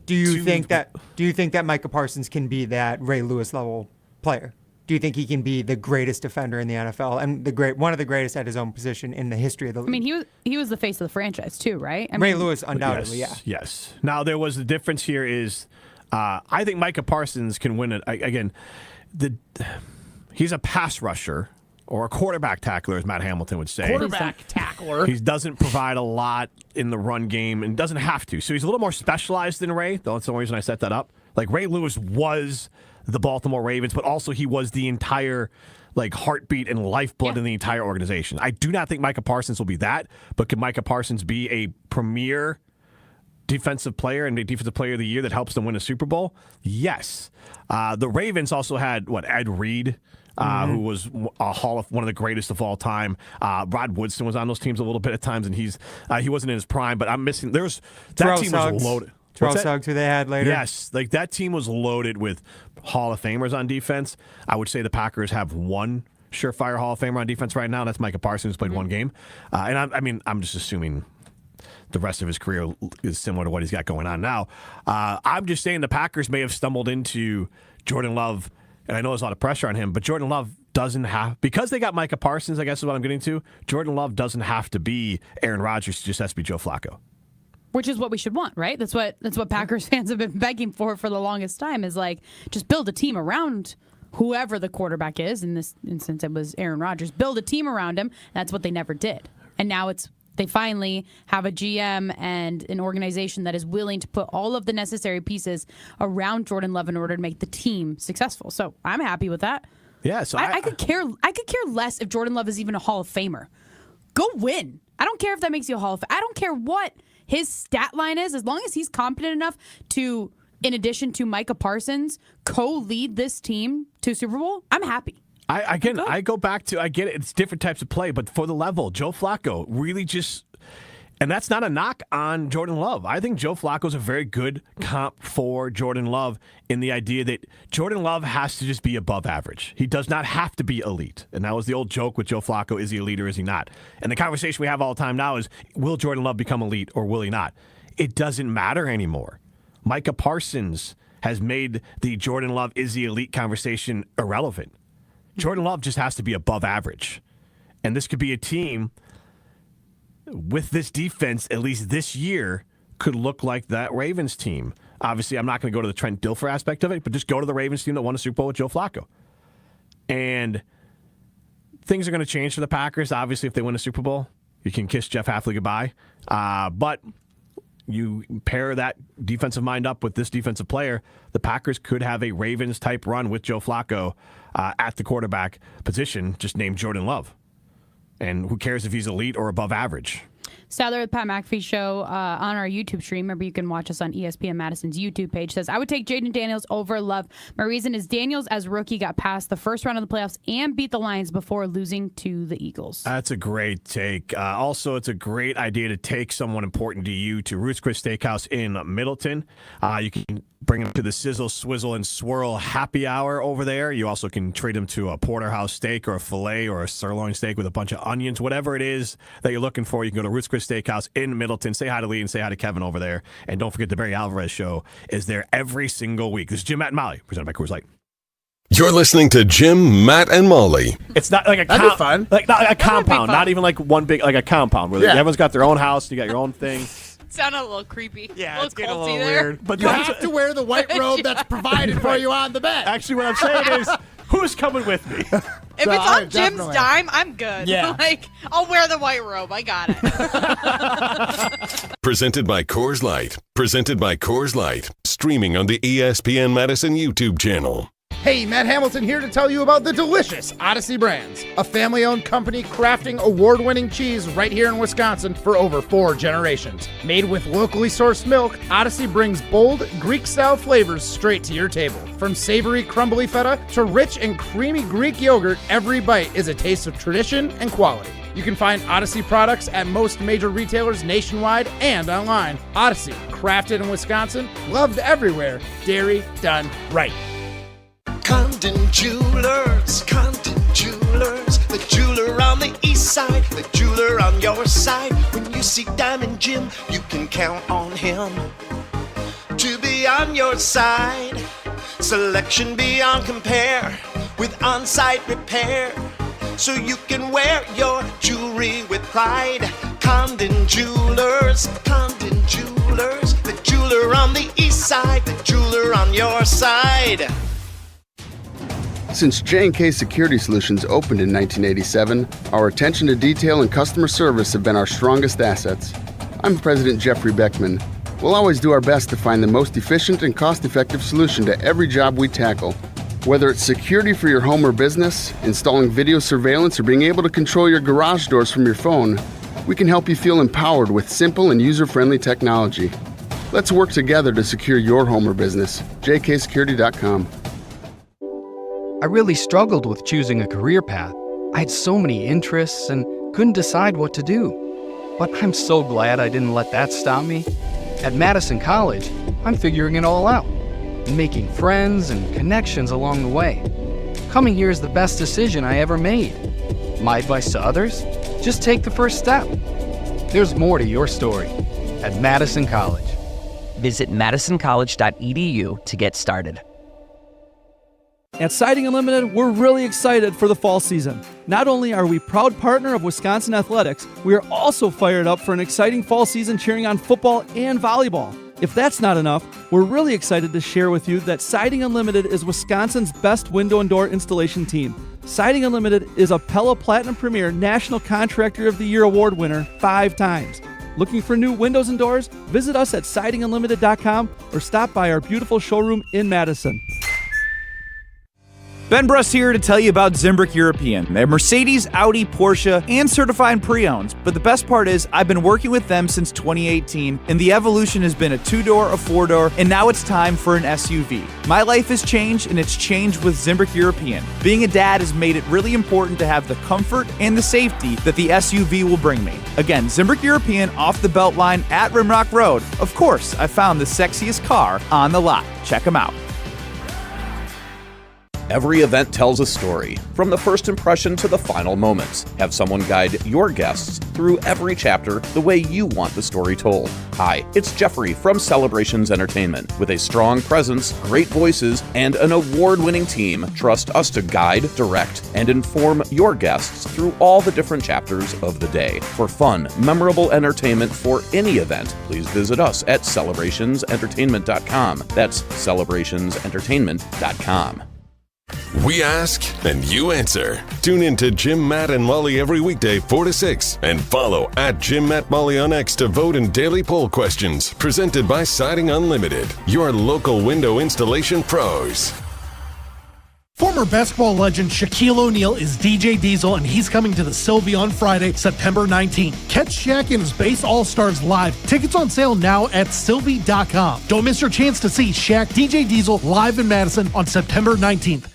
do you think that Micah Parsons can be that Ray Lewis level player? Do you think he can be the greatest defender in the NFL and one of the greatest at his own position in the history of the league? I mean, he was the face of the franchise too, right? Ray Lewis, undoubtedly, Yes. Now, there was the difference here is I think Micah Parsons can win it. Again, he's a pass rusher or a quarterback tackler, as Matt Hamilton would say. Quarterback tackler. He doesn't provide a lot in the run game and doesn't have to. So he's a little more specialized than Ray. That's the only reason I set that up. Like, Ray Lewis was the Baltimore Ravens, but also he was the entire heartbeat and lifeblood in the entire organization. I do not think Micah Parsons will be that, but can Micah Parsons be a premier defensive player and a defensive player of the year that helps them win a Super Bowl? Yes. The Ravens also had Ed Reed, who was one of the greatest of all time. Rod Woodson was on those teams a little bit at times, and he wasn't in his prime. But I'm missing. That team was loaded. Terrell Suggs, who they had later. Yes, that team was loaded with Hall of Famers on defense. I would say the Packers have one surefire Hall of Famer on defense right now. That's Micah Parsons, who's played one game. And I'm just assuming the rest of his career is similar to what he's got going on now. I'm just saying the Packers may have stumbled into Jordan Love, and I know there's a lot of pressure on him, but Jordan Love doesn't have, because they got Micah Parsons, I guess is what I'm getting to, Jordan Love doesn't have to be Aaron Rodgers, he just has to be Joe Flacco. Which is what we should want, right? That's what Packers fans have been begging for the longest time, is just build a team around whoever the quarterback is. In this instance, it was Aaron Rodgers. Build a team around him. That's what they never did. And now they finally have a GM and an organization that is willing to put all of the necessary pieces around Jordan Love in order to make the team successful. So I'm happy with that. Yeah, so I could care less if Jordan Love is even a Hall of Famer. Go win. I don't care if that makes you a Hall of Famer. I don't care what his stat line is, as long as he's competent enough to, in addition to Micah Parsons, co-lead this team to Super Bowl, I'm happy. I go back to, I get it, it's different types of play, but for the level, Joe Flacco really just, and that's not a knock on Jordan Love. I think Joe Flacco is a very good comp for Jordan Love in the idea that Jordan Love has to just be above average. He does not have to be elite. And that was the old joke with Joe Flacco, is he elite or is he not? And the conversation we have all the time now is, will Jordan Love become elite or will he not? It doesn't matter anymore. Micah Parsons has made the Jordan Love is he elite conversation irrelevant. Jordan Love just has to be above average. And this could be a team with this defense, at least this year, could look like that Ravens team. Obviously, I'm not going to go to the Trent Dilfer aspect of it, but just go to the Ravens team that won a Super Bowl with Joe Flacco. And things are going to change for the Packers. Obviously, if they win a Super Bowl, you can kiss Jeff Hafley goodbye. But you pair that defensive mind up with this defensive player, the Packers could have a Ravens-type run with Joe Flacco at the quarterback position, just named Jordan Love. And who cares if he's elite or above average? Sadler with Pat McAfee show on our YouTube stream. Remember, you can watch us on ESPN Madison's YouTube page. Says, I would take Jaden Daniels over Love. My reason is Daniels, as rookie, got past the first round of the playoffs and beat the Lions before losing to the Eagles. That's a great take. Also, it's a great idea to take someone important to you to Ruth's Chris Steakhouse in Middleton. You can bring them to the Sizzle, Swizzle, and Swirl happy hour over there. You also can treat them to a porterhouse steak or a filet or a sirloin steak with a bunch of onions. Whatever it is that you're looking for, you can go to Ruth's Chris Steakhouse in Middleton. Say hi to Lee and say hi to Kevin over there. And don't forget, the Barry Alvarez Show is there every single week. This is Jim, Matt, and Molly, presented by Coors Light. You're listening to Jim, Matt, and Molly. It's not like a That'd be fun. Like not a compound, not even like one big, like a compound where everyone's got their own house, you got your own thing. Sounded a little creepy. Yeah, it's getting a little weird. But you have to wear the white robe that's provided for you on the bed. Actually, what I'm saying is, who's coming with me? If it's on Jim's dime, I'm good. Yeah. Like, I'll wear the white robe. I got it. Presented by Coors Light. Presented by Coors Light. Streaming on the ESPN Madison YouTube channel. Hey, Matt Hamilton here to tell you about the delicious Odyssey Brands, a family-owned company crafting award-winning cheese right here in Wisconsin for over 4 generations. Made with locally sourced milk, Odyssey brings bold, Greek-style flavors straight to your table. From savory, crumbly feta to rich and creamy Greek yogurt, every bite is a taste of tradition and quality. You can find Odyssey products at most major retailers nationwide and online. Odyssey, crafted in Wisconsin, loved everywhere, dairy done right. Condon Jewelers, the jeweler on the east side, the jeweler on your side. When you see Diamond Jim, you can count on him to be on your side. Selection beyond compare with on-site repair, so you can wear your jewelry with pride. Condon Jewelers, the jeweler on the east side, the jeweler on your side. Since J&K Security Solutions opened in 1987, our attention to detail and customer service have been our strongest assets. I'm President Jeffrey Beckman. We'll always do our best to find the most efficient and cost-effective solution to every job we tackle. Whether it's security for your home or business, installing video surveillance, or being able to control your garage doors from your phone, we can help you feel empowered with simple and user-friendly technology. Let's work together to secure your home or business. jksecurity.com. I really struggled with choosing a career path. I had so many interests and couldn't decide what to do. But I'm so glad I didn't let that stop me. At Madison College, I'm figuring it all out, making friends and connections along the way. Coming here is the best decision I ever made. My advice to others? Just take the first step. There's more to your story at Madison College. Visit madisoncollege.edu to get started. At Siding Unlimited, we're really excited for the fall season. Not only are we proud partner of Wisconsin Athletics, we are also fired up for an exciting fall season cheering on football and volleyball. If that's not enough, we're really excited to share with you that Siding Unlimited is Wisconsin's best window and door installation team. Siding Unlimited is a Pella Platinum Premier National Contractor of the Year award winner 5 times. Looking for new windows and doors? Visit us at sidingunlimited.com or stop by our beautiful showroom in Madison. Ben Brust here to tell you about Zimbrick European. They're Mercedes, Audi, Porsche, and certified pre-owned. But the best part is I've been working with them since 2018, and the evolution has been a 2-door, a 4-door, and now it's time for an SUV. My life has changed, and it's changed with Zimbrick European. Being a dad has made it really important to have the comfort and the safety that the SUV will bring me. Again, Zimbrick European off the Beltline at Rimrock Road. Of course, I found the sexiest car on the lot. Check them out. Every event tells a story, from the first impression to the final moments. Have someone guide your guests through every chapter the way you want the story told. Hi, it's Jeffrey from Celebrations Entertainment. With a strong presence, great voices, and an award-winning team, trust us to guide, direct, and inform your guests through all the different chapters of the day. For fun, memorable entertainment for any event, please visit us at celebrationsentertainment.com. That's celebrationsentertainment.com. We ask and you answer. Tune in to Jim, Matt, and Molly every weekday 4 to 6 and follow at Jim, Matt, Molly on X to vote in daily poll questions presented by Siding Unlimited, your local window installation pros. Former basketball legend Shaquille O'Neal is DJ Diesel, and he's coming to the Sylvia on Friday, September 19th. Catch Shaq and his Base All-Stars live. Tickets on sale now at sylvie.com. Don't miss your chance to see Shaq, DJ Diesel live in Madison on September 19th.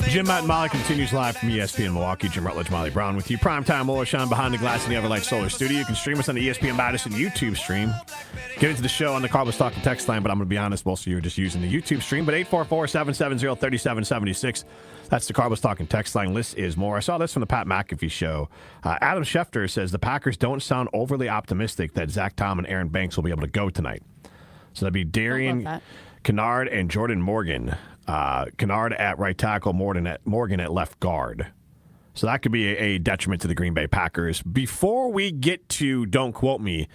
Jim, Matt, and Molly continues live from ESPN Milwaukee. Jim Rutledge, Molly Brown with you. Primetime Moore-Shine behind the glass in the Everlight Solar Studio. You can stream us on the ESPN Madison YouTube stream. Get into the show on the Carbos Talking text line, but I'm going to be honest, most of you are just using the YouTube stream. But 844-770-3776. That's the Carbos Talking text line. This is more. I saw this from the Pat McAfee show. Adam Schefter says the Packers don't sound overly optimistic that Zach Tom and Aaron Banks will be able to go tonight. So that'd be Darian Kennard and Jordan Morgan. Kennard at right tackle, Morgan at left guard. So that could be a detriment to the Green Bay Packers. Before we get to Don't Quote Me,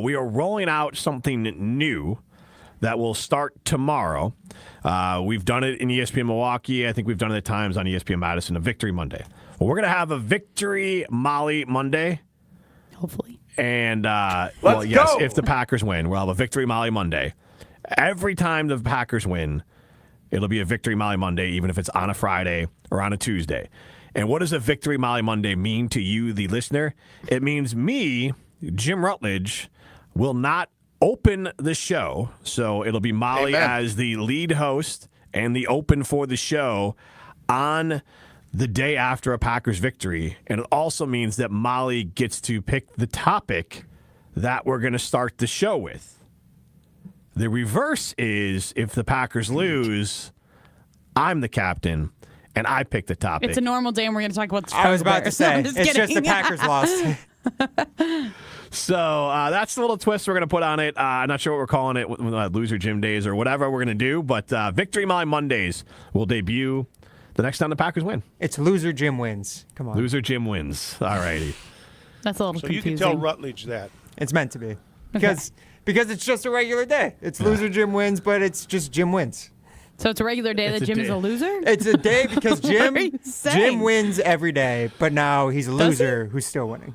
we are rolling out something new that will start tomorrow. We've done it in ESPN Milwaukee. I think we've done it at times on ESPN Madison, a Victory Monday. Well, we're going to have a Victory Molly Monday. Hopefully. And, Let's go. if the Packers win, we'll have a Victory Molly Monday. Every time the Packers win, it'll be a Victory Molly Monday, even if it's on a Friday or on a Tuesday. And what does a Victory Molly Monday mean to you, the listener? It means me, Jim Rutledge, will not open the show. So it'll be Molly as the lead host and the open for the show on the day after a Packers victory. And it also means that Molly gets to pick the topic that we're going to start the show with. The reverse is if the Packers lose, I'm the captain, and I pick the topic. It's a normal day, and we're going to talk about the I was about to say, no, it's just the Packers lost. So that's the little twist we're going to put on it. I'm not sure what we're calling it, Loser Gym Days or whatever we're going to do, but Victory Molly Mondays will debut the next time the Packers win. It's Loser Jim wins. Come on. Loser Jim wins. All righty. That's a little confusing. You can tell Rutledge that. It's meant to be. Because it's just a regular day. It's Loser Jim wins, but it's just Jim wins. So it's a regular day that Jim is a loser? It's a day because Jim wins every day, but now he's a loser who's still winning.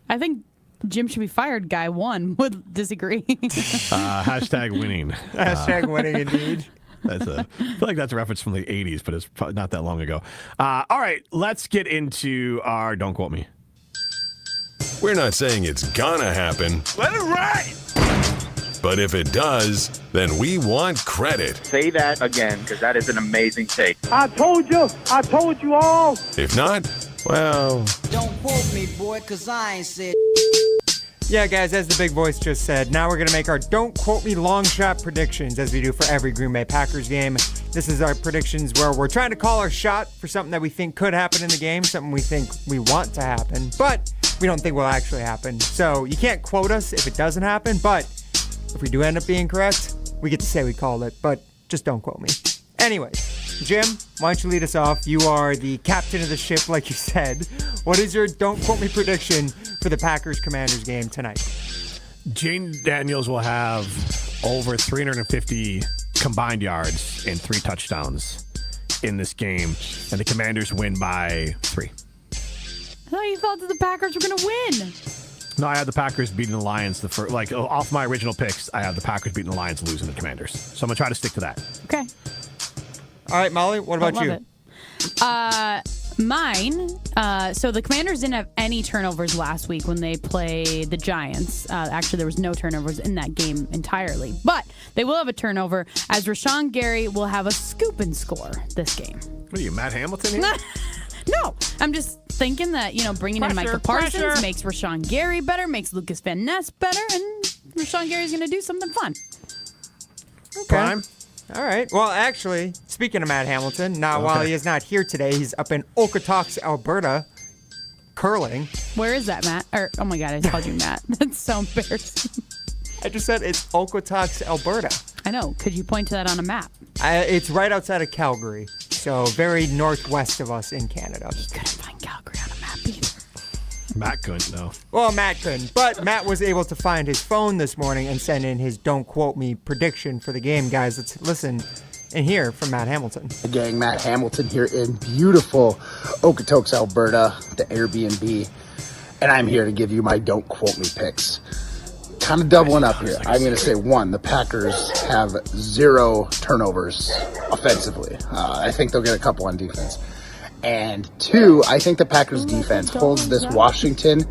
I think Jim should be fired. Guy one would disagree. Hashtag winning. Hashtag winning indeed. I feel like that's a reference from the 80s, but it's probably not that long ago. All right, let's get into our Don't Quote Me. We're not saying it's gonna happen. Let it ride! But if it does, then we want credit. Say that again, because that is an amazing take. I told you all. If not, well... Don't quote me, boy, because I ain't said... Yeah, guys, as the big voice just said, now we're going to make our Don't Quote Me long shot predictions as we do for every Green Bay Packers game. This is our predictions where we're trying to call our shot for something that we think could happen in the game, something we think we want to happen, but we don't think will actually happen. So you can't quote us if it doesn't happen, but if we do end up being correct, we get to say we called it, but just don't quote me. Anyways, Jim, why don't you lead us off? You are the captain of the ship, like you said. What is your Don't Quote Me prediction for the Packers-Commanders game tonight? Jane Daniels will have over 350 combined yards and 3 touchdowns in this game, and the Commanders win by 3. I thought you thought that the Packers were going to win. No, I had the Packers beating the Lions. Off my original picks, I have the Packers beating the Lions, losing the Commanders. So I'm going to try to stick to that. Okay. All right, Molly, what about you? Mine, so the Commanders didn't have any turnovers last week when they played the Giants. Actually, there was no turnovers in that game entirely. But they will have a turnover as Rashawn Gary will have a scoop and score this game. What are you, Matt Hamilton here? No, I'm just thinking that, bringing in Micah Parsons makes Rashawn Gary better, makes Lucas Van Ness better, and Rashawn Gary's going to do something fun. Okay. Prime. All right. Well, actually, speaking of Matt Hamilton, while he is not here today, he's up in Okotoks, Alberta, curling. Where is that, Matt? Oh, my God, I called you Matt. That's so embarrassing. I just said it's Okotoks, Alberta. I know. Could you point to that on a map? It's right outside of Calgary, so very northwest of us in Canada. You couldn't find Calgary on a map either. Matt couldn't, though. Well, Matt couldn't, but Matt was able to find his phone this morning and send in his Don't Quote Me prediction for the game. Guys, let's listen and hear from Matt Hamilton. Hey gang, Matt Hamilton here in beautiful Okotoks, Alberta, the Airbnb, and I'm here to give you my Don't Quote Me picks. Kind of doubling up here. I'm going to say, 1, the Packers have 0 turnovers offensively. I think they'll get a couple on defense. And 2, I think the Packers defense holds this Washington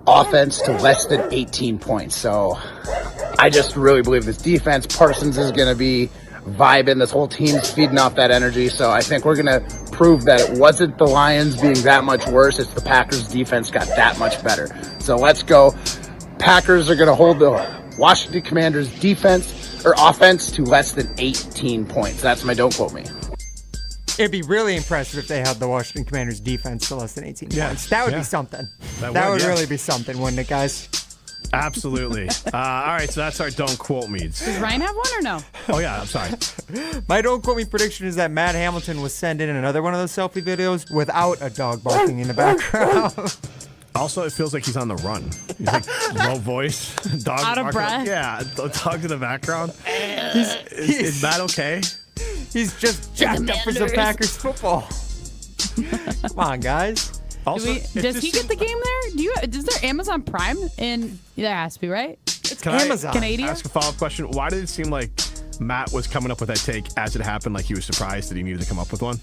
offense to less than 18 points. So I just really believe this defense, Parsons is going to be vibing. This whole team's feeding off that energy. So I think we're going to prove that it wasn't the Lions being that much worse. It's the Packers defense got that much better. So let's go. Packers are going to hold the Washington Commanders defense or offense to less than 18 points. That's my Don't Quote Me. It'd be really impressive if they had the Washington Commanders defense to less than 18 points. That would be something. That would really be something, wouldn't it, guys? Absolutely. All right, so that's our Don't Quote Me. Does Ryan have one or no? Oh, yeah, I'm sorry. My Don't Quote Me prediction is that Matt Hamilton was sending in another one of those selfie videos without a dog barking in the background. Also, it feels like he's on the run. He's like low voice. Dog out of breath. Yeah, dog in the background. Is that okay? He's just jacked up for some Packers football. Come on, guys. Also, does he get the game there? Is there Amazon Prime? There has to be, right? It's Amazon. Canadian. Ask a follow-up question. Why did it seem like Matt was coming up with that take as it happened, like he was surprised that he needed to come up with one?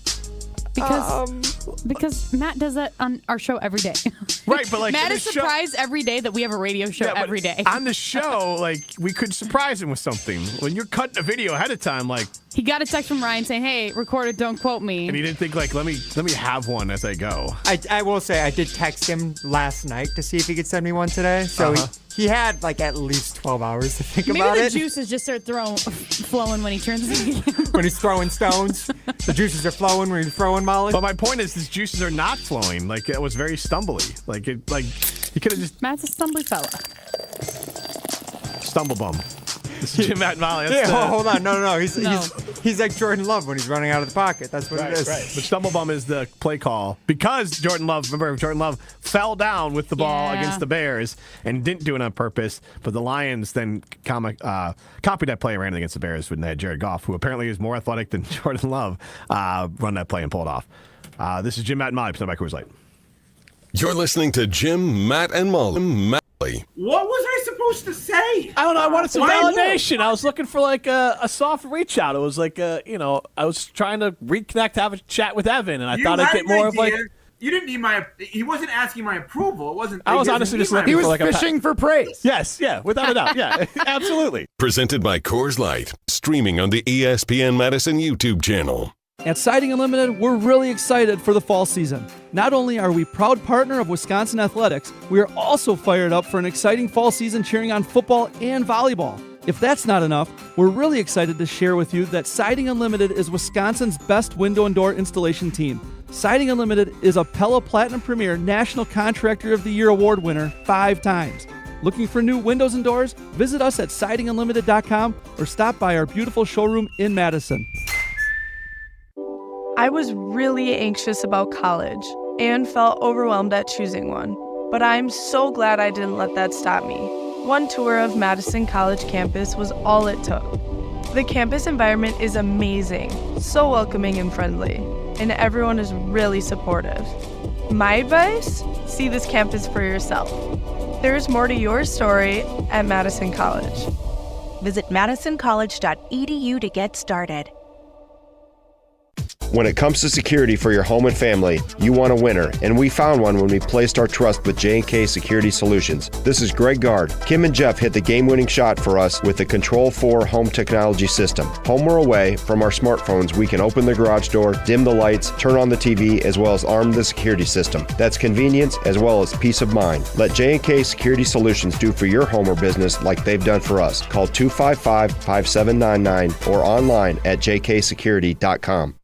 Because Matt does that on our show every day. Right, but Matt is surprised every day that we have a radio show every day. On the show, we could surprise him with something. When you're cutting a video ahead of time, he got a text from Ryan saying, "Hey, record it, don't quote me." And he didn't think let me have one as I go. I will say I did text him last night to see if he could send me one today. So he had at least 12 hours to think about it. Maybe the juices just start flowing when he turns the game. When he's throwing stones, the juices are flowing when he's throwing Molly. But my point is, his juices are not flowing. It was very stumbly. He could have just. Matt's a stumbly fella. Stumble bum. This is Jim, Matt, and Molly. Hold on. No. He's like Jordan Love when he's running out of the pocket. That's what it is. Right. But stumble bum is the play call because Jordan Love fell down with the ball against the Bears and didn't do it on purpose. But the Lions then copied that play and ran it against the Bears when they had Jared Goff, who apparently is more athletic than Jordan Love, run that play and pull it off. This is Jim, Matt, and Molly, presented by Coors Light. You're listening to Jim, Matt, and Molly. What was I supposed to say? I don't know. I wanted some validation. I was looking for a soft reach out. It was I was trying to reconnect, have a chat with Evan, and I thought I'd get more of You didn't need he wasn't asking my approval. It wasn't. I was honestly just looking for fishing for praise. Yes, yeah, without a doubt. Yeah, absolutely. Presented by Coors Light, streaming on the ESPN Madison YouTube channel. At Siding Unlimited, we're really excited for the fall season. Not only are we proud partner of Wisconsin Athletics, we are also fired up for an exciting fall season cheering on football and volleyball. If that's not enough, we're really excited to share with you that Siding Unlimited is Wisconsin's best window and door installation team. Siding Unlimited is a Pella Platinum Premier National Contractor of the Year award winner 5 times. Looking for new windows and doors? Visit us at sidingunlimited.com or stop by our beautiful showroom in Madison. I was really anxious about college and felt overwhelmed at choosing one, but I'm so glad I didn't let that stop me. One tour of Madison College campus was all it took. The campus environment is amazing, so welcoming and friendly, and everyone is really supportive. My advice? See this campus for yourself. There's more to your story at Madison College. Visit madisoncollege.edu to get started. When it comes to security for your home and family, you want a winner, and we found one when we placed our trust with J&K Security Solutions. This is Greg Gard. Kim and Jeff hit the game-winning shot for us with the Control 4 home technology system. Home or away, from our smartphones, we can open the garage door, dim the lights, turn on the TV, as well as arm the security system. That's convenience as well as peace of mind. Let J&K Security Solutions do for your home or business like they've done for us. Call 255-5799 or online at jksecurity.com.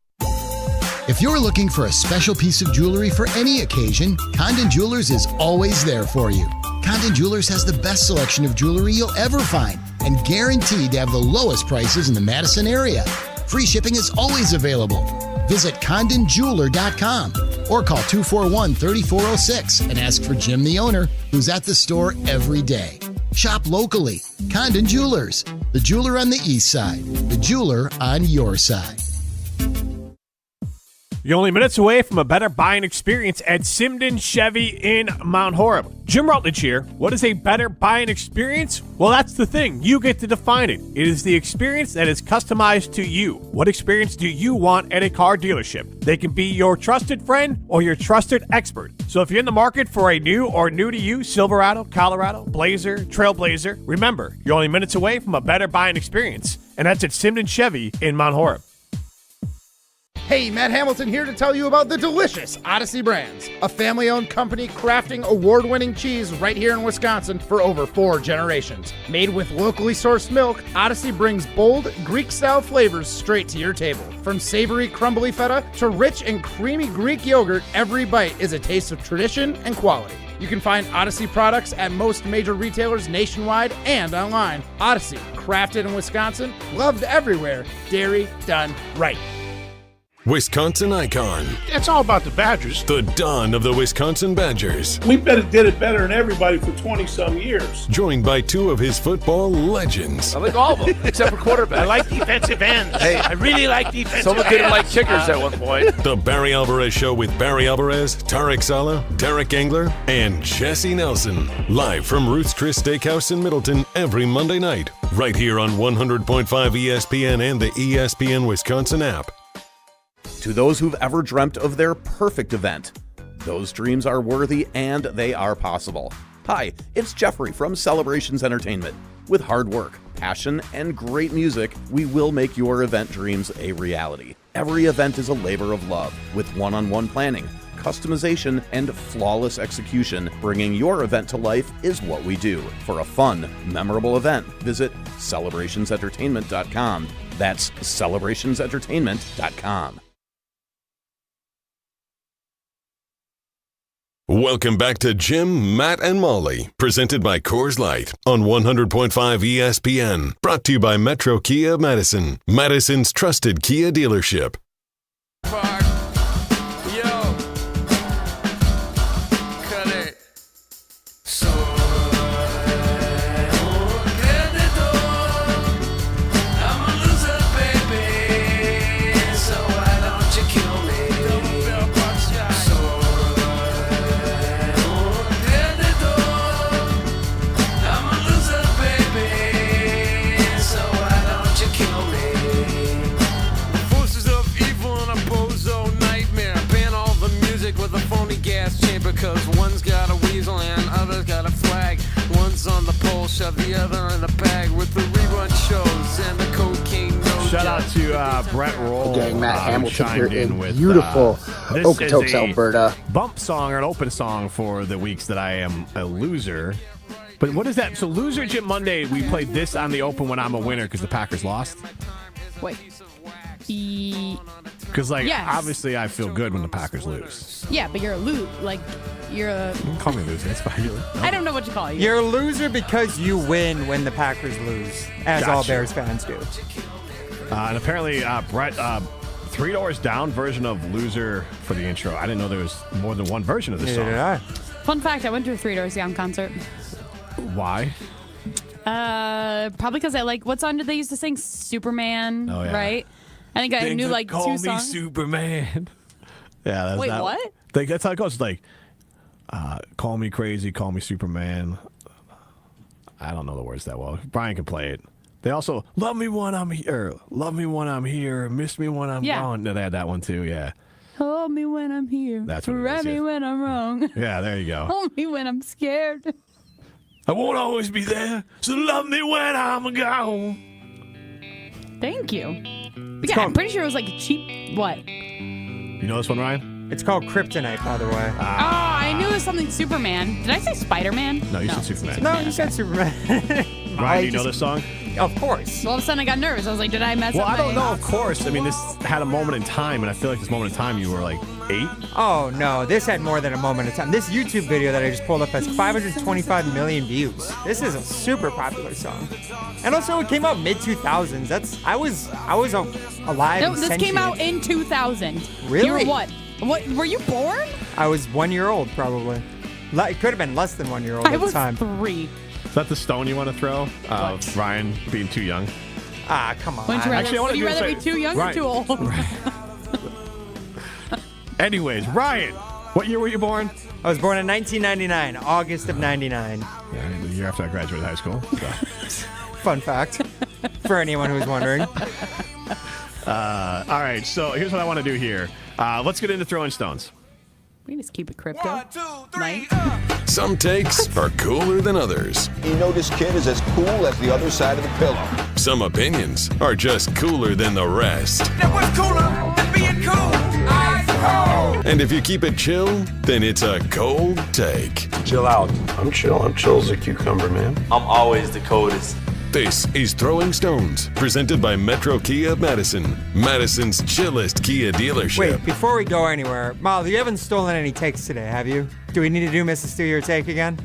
If you're looking for a special piece of jewelry for any occasion, Condon Jewelers is always there for you. Condon Jewelers has the best selection of jewelry you'll ever find and guaranteed to have the lowest prices in the Madison area. Free shipping is always available. Visit CondonJeweler.com or call 241-3406 and ask for Jim, the owner, who's at the store every day. Shop locally. Condon Jewelers, the jeweler on the east side, the jeweler on your side. You're only minutes away from a better buying experience at Simden Chevy in Mount Horeb. Jim Rutledge here. What is a better buying experience? Well, that's the thing. You get to define it. It is the experience that is customized to you. What experience do you want at a car dealership? They can be your trusted friend or your trusted expert. So if you're in the market for a new or new-to-you Silverado, Colorado, Blazer, Trailblazer, remember, you're only minutes away from a better buying experience. And that's at Simden Chevy in Mount Horeb. Hey, Matt Hamilton here to tell you about the delicious Odyssey Brands, a family-owned company crafting award-winning cheese right here in Wisconsin for over 4 generations. Made with locally sourced milk, Odyssey brings bold, Greek-style flavors straight to your table. From savory, crumbly feta to rich and creamy Greek yogurt, every bite is a taste of tradition and quality. You can find Odyssey products at most major retailers nationwide and online. Odyssey, crafted in Wisconsin, loved everywhere, dairy done right. Wisconsin icon. It's all about the Badgers. The dawn of the Wisconsin Badgers. We did it better than everybody for 20-some years. Joined by 2 of his football legends. I like all of them, except for quarterback. I like defensive ends. Hey, I really like defensive ends. Someone didn't like kickers at one point. The Barry Alvarez Show with Barry Alvarez, Tarek Saleh, Derek Engler, and Jesse Nelson. Live from Ruth's Chris Steakhouse in Middleton every Monday night. Right here on 100.5 ESPN and the ESPN Wisconsin app. To those who've ever dreamt of their perfect event, those dreams are worthy and they are possible. Hi, it's Jeffrey from Celebrations Entertainment. With hard work, passion, and great music, we will make your event dreams a reality. Every event is a labor of love, with one-on-one planning, customization, and flawless execution. Bringing your event to life is what we do. For a fun, memorable event, visit celebrationsentertainment.com. That's celebrationsentertainment.com. Welcome back to Jim, Matt, and Molly, presented by Coors Light on 100.5 ESPN. Brought to you by Metro Kia of Madison, Madison's trusted Kia dealership. Because one's got a weasel and other's got a flag. One's on the pole, shove the other in the bag with the rerun shows and the cocaine nose. Shout out to Brett Roll. Gang, Matt Hamilton here in with, beautiful this Okotoks, is a Alberta. Bump song or an open song for the weeks that I am a loser. But what is that? So Loser Jim Monday, we played this on the open when I'm a winner because the Packers lost. Wait. Because, obviously I feel good when the Packers lose. Yeah, but you're a loser. You're a... Call me a loser. That's fine. No. I don't know what to call you. You're a loser because you win when the Packers lose, as all Bears fans do. And apparently, Brett, Three Doors Down version of Loser for the intro. I didn't know there was more than one version of this song. Neither did I. Fun fact, I went to a Three Doors Down concert. Why? Probably because I like, what song did they used to sing? Superman, Oh, yeah. right? I think I knew like call two me songs. Superman. Yeah, that's Wait, that. what? That's how it goes. It's like, call me crazy, call me Superman. I don't know the words that well. Brian can play it. They also love me when I'm here, miss me when I'm gone. No, they had that one too. Yeah. Hold me when I'm here. That's what it Ride is, me yes. when I'm wrong. Yeah, there you go. Hold me when I'm scared. I won't always be there, so love me when I'm gone. Thank you. But yeah, I'm pretty sure it was like a cheap. What? You know this one, Ryan? It's called Kryptonite, by the way. Oh, I knew it was something Superman. Did I say Spider-Man? No, you said Superman. No, you said Superman. Ryan, do you know this song? Of course. Well, all of a sudden I got nervous. I was like, did I mess Well, up I don't my- know, of course. I mean, this had a moment in time, and I feel like this moment in time you were like 8. Oh, no. This had more than a moment of time. This YouTube video that I just pulled up has 525 million views. This is a super popular song. And also, it came out mid-2000s. I was alive No, and this came sentient. out in 2000. Really? You were what? What? Were you born? I was 1 year old, probably. It could have been less than 1 year old I at the was time. 3. Is that the stone you want to throw? Ryan being too young? Ah, come on. Wouldn't you rather, Actually, I wanna would you do rather this be too young Ryan. or too old? Anyways, Ryan, what year were you born? I was born in 1999, August of 99. Yeah, the year after I graduated high school. So. Fun fact for anyone who's wondering. All right, so here's what I want to do here. Let's get into throwing stones. We can just keep it crypto. 1, 2, 3. Some takes are cooler than others. You know this kid is as cool as the other side of the pillow. Some opinions are just cooler than the rest. That was cooler than being cool. Ice cold. And if you keep it chill, then it's a cold take. Chill out. I'm chill. I'm chill as a cucumber, man. I'm always the coldest. This is Throwing Stones, presented by Metro Kia Madison, Madison's chillest Kia dealership. Wait, before we go anywhere, Molly, you haven't stolen any takes today, have you? Do we need to do Mrs. Steal Your Take again?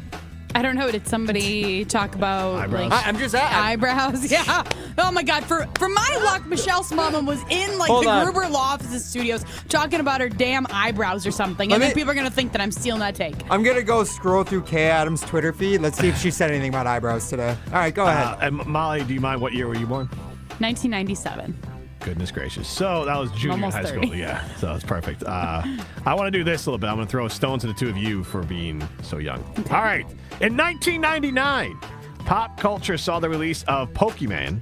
I don't know. Did somebody talk about eyebrows? like I'm just asking. eyebrows? Yeah. Oh my God. For my luck, Michelle Smallman was in like Hold the on. Gruber Law Offices studios talking about her damn eyebrows or something, and then people are gonna think that I'm stealing that take. I'm going to go scroll through Kay Adams' Twitter feed. Let's see if she said anything about eyebrows today. All right, go ahead. And Molly, do you mind what year were you born? 1997. Goodness gracious. So that was junior Almost high 30. school. Yeah, so that's perfect. I want to do this a little bit. I'm going to throw stones at the two of you for being so young. All right. In 1999, pop culture saw the release of Pokemon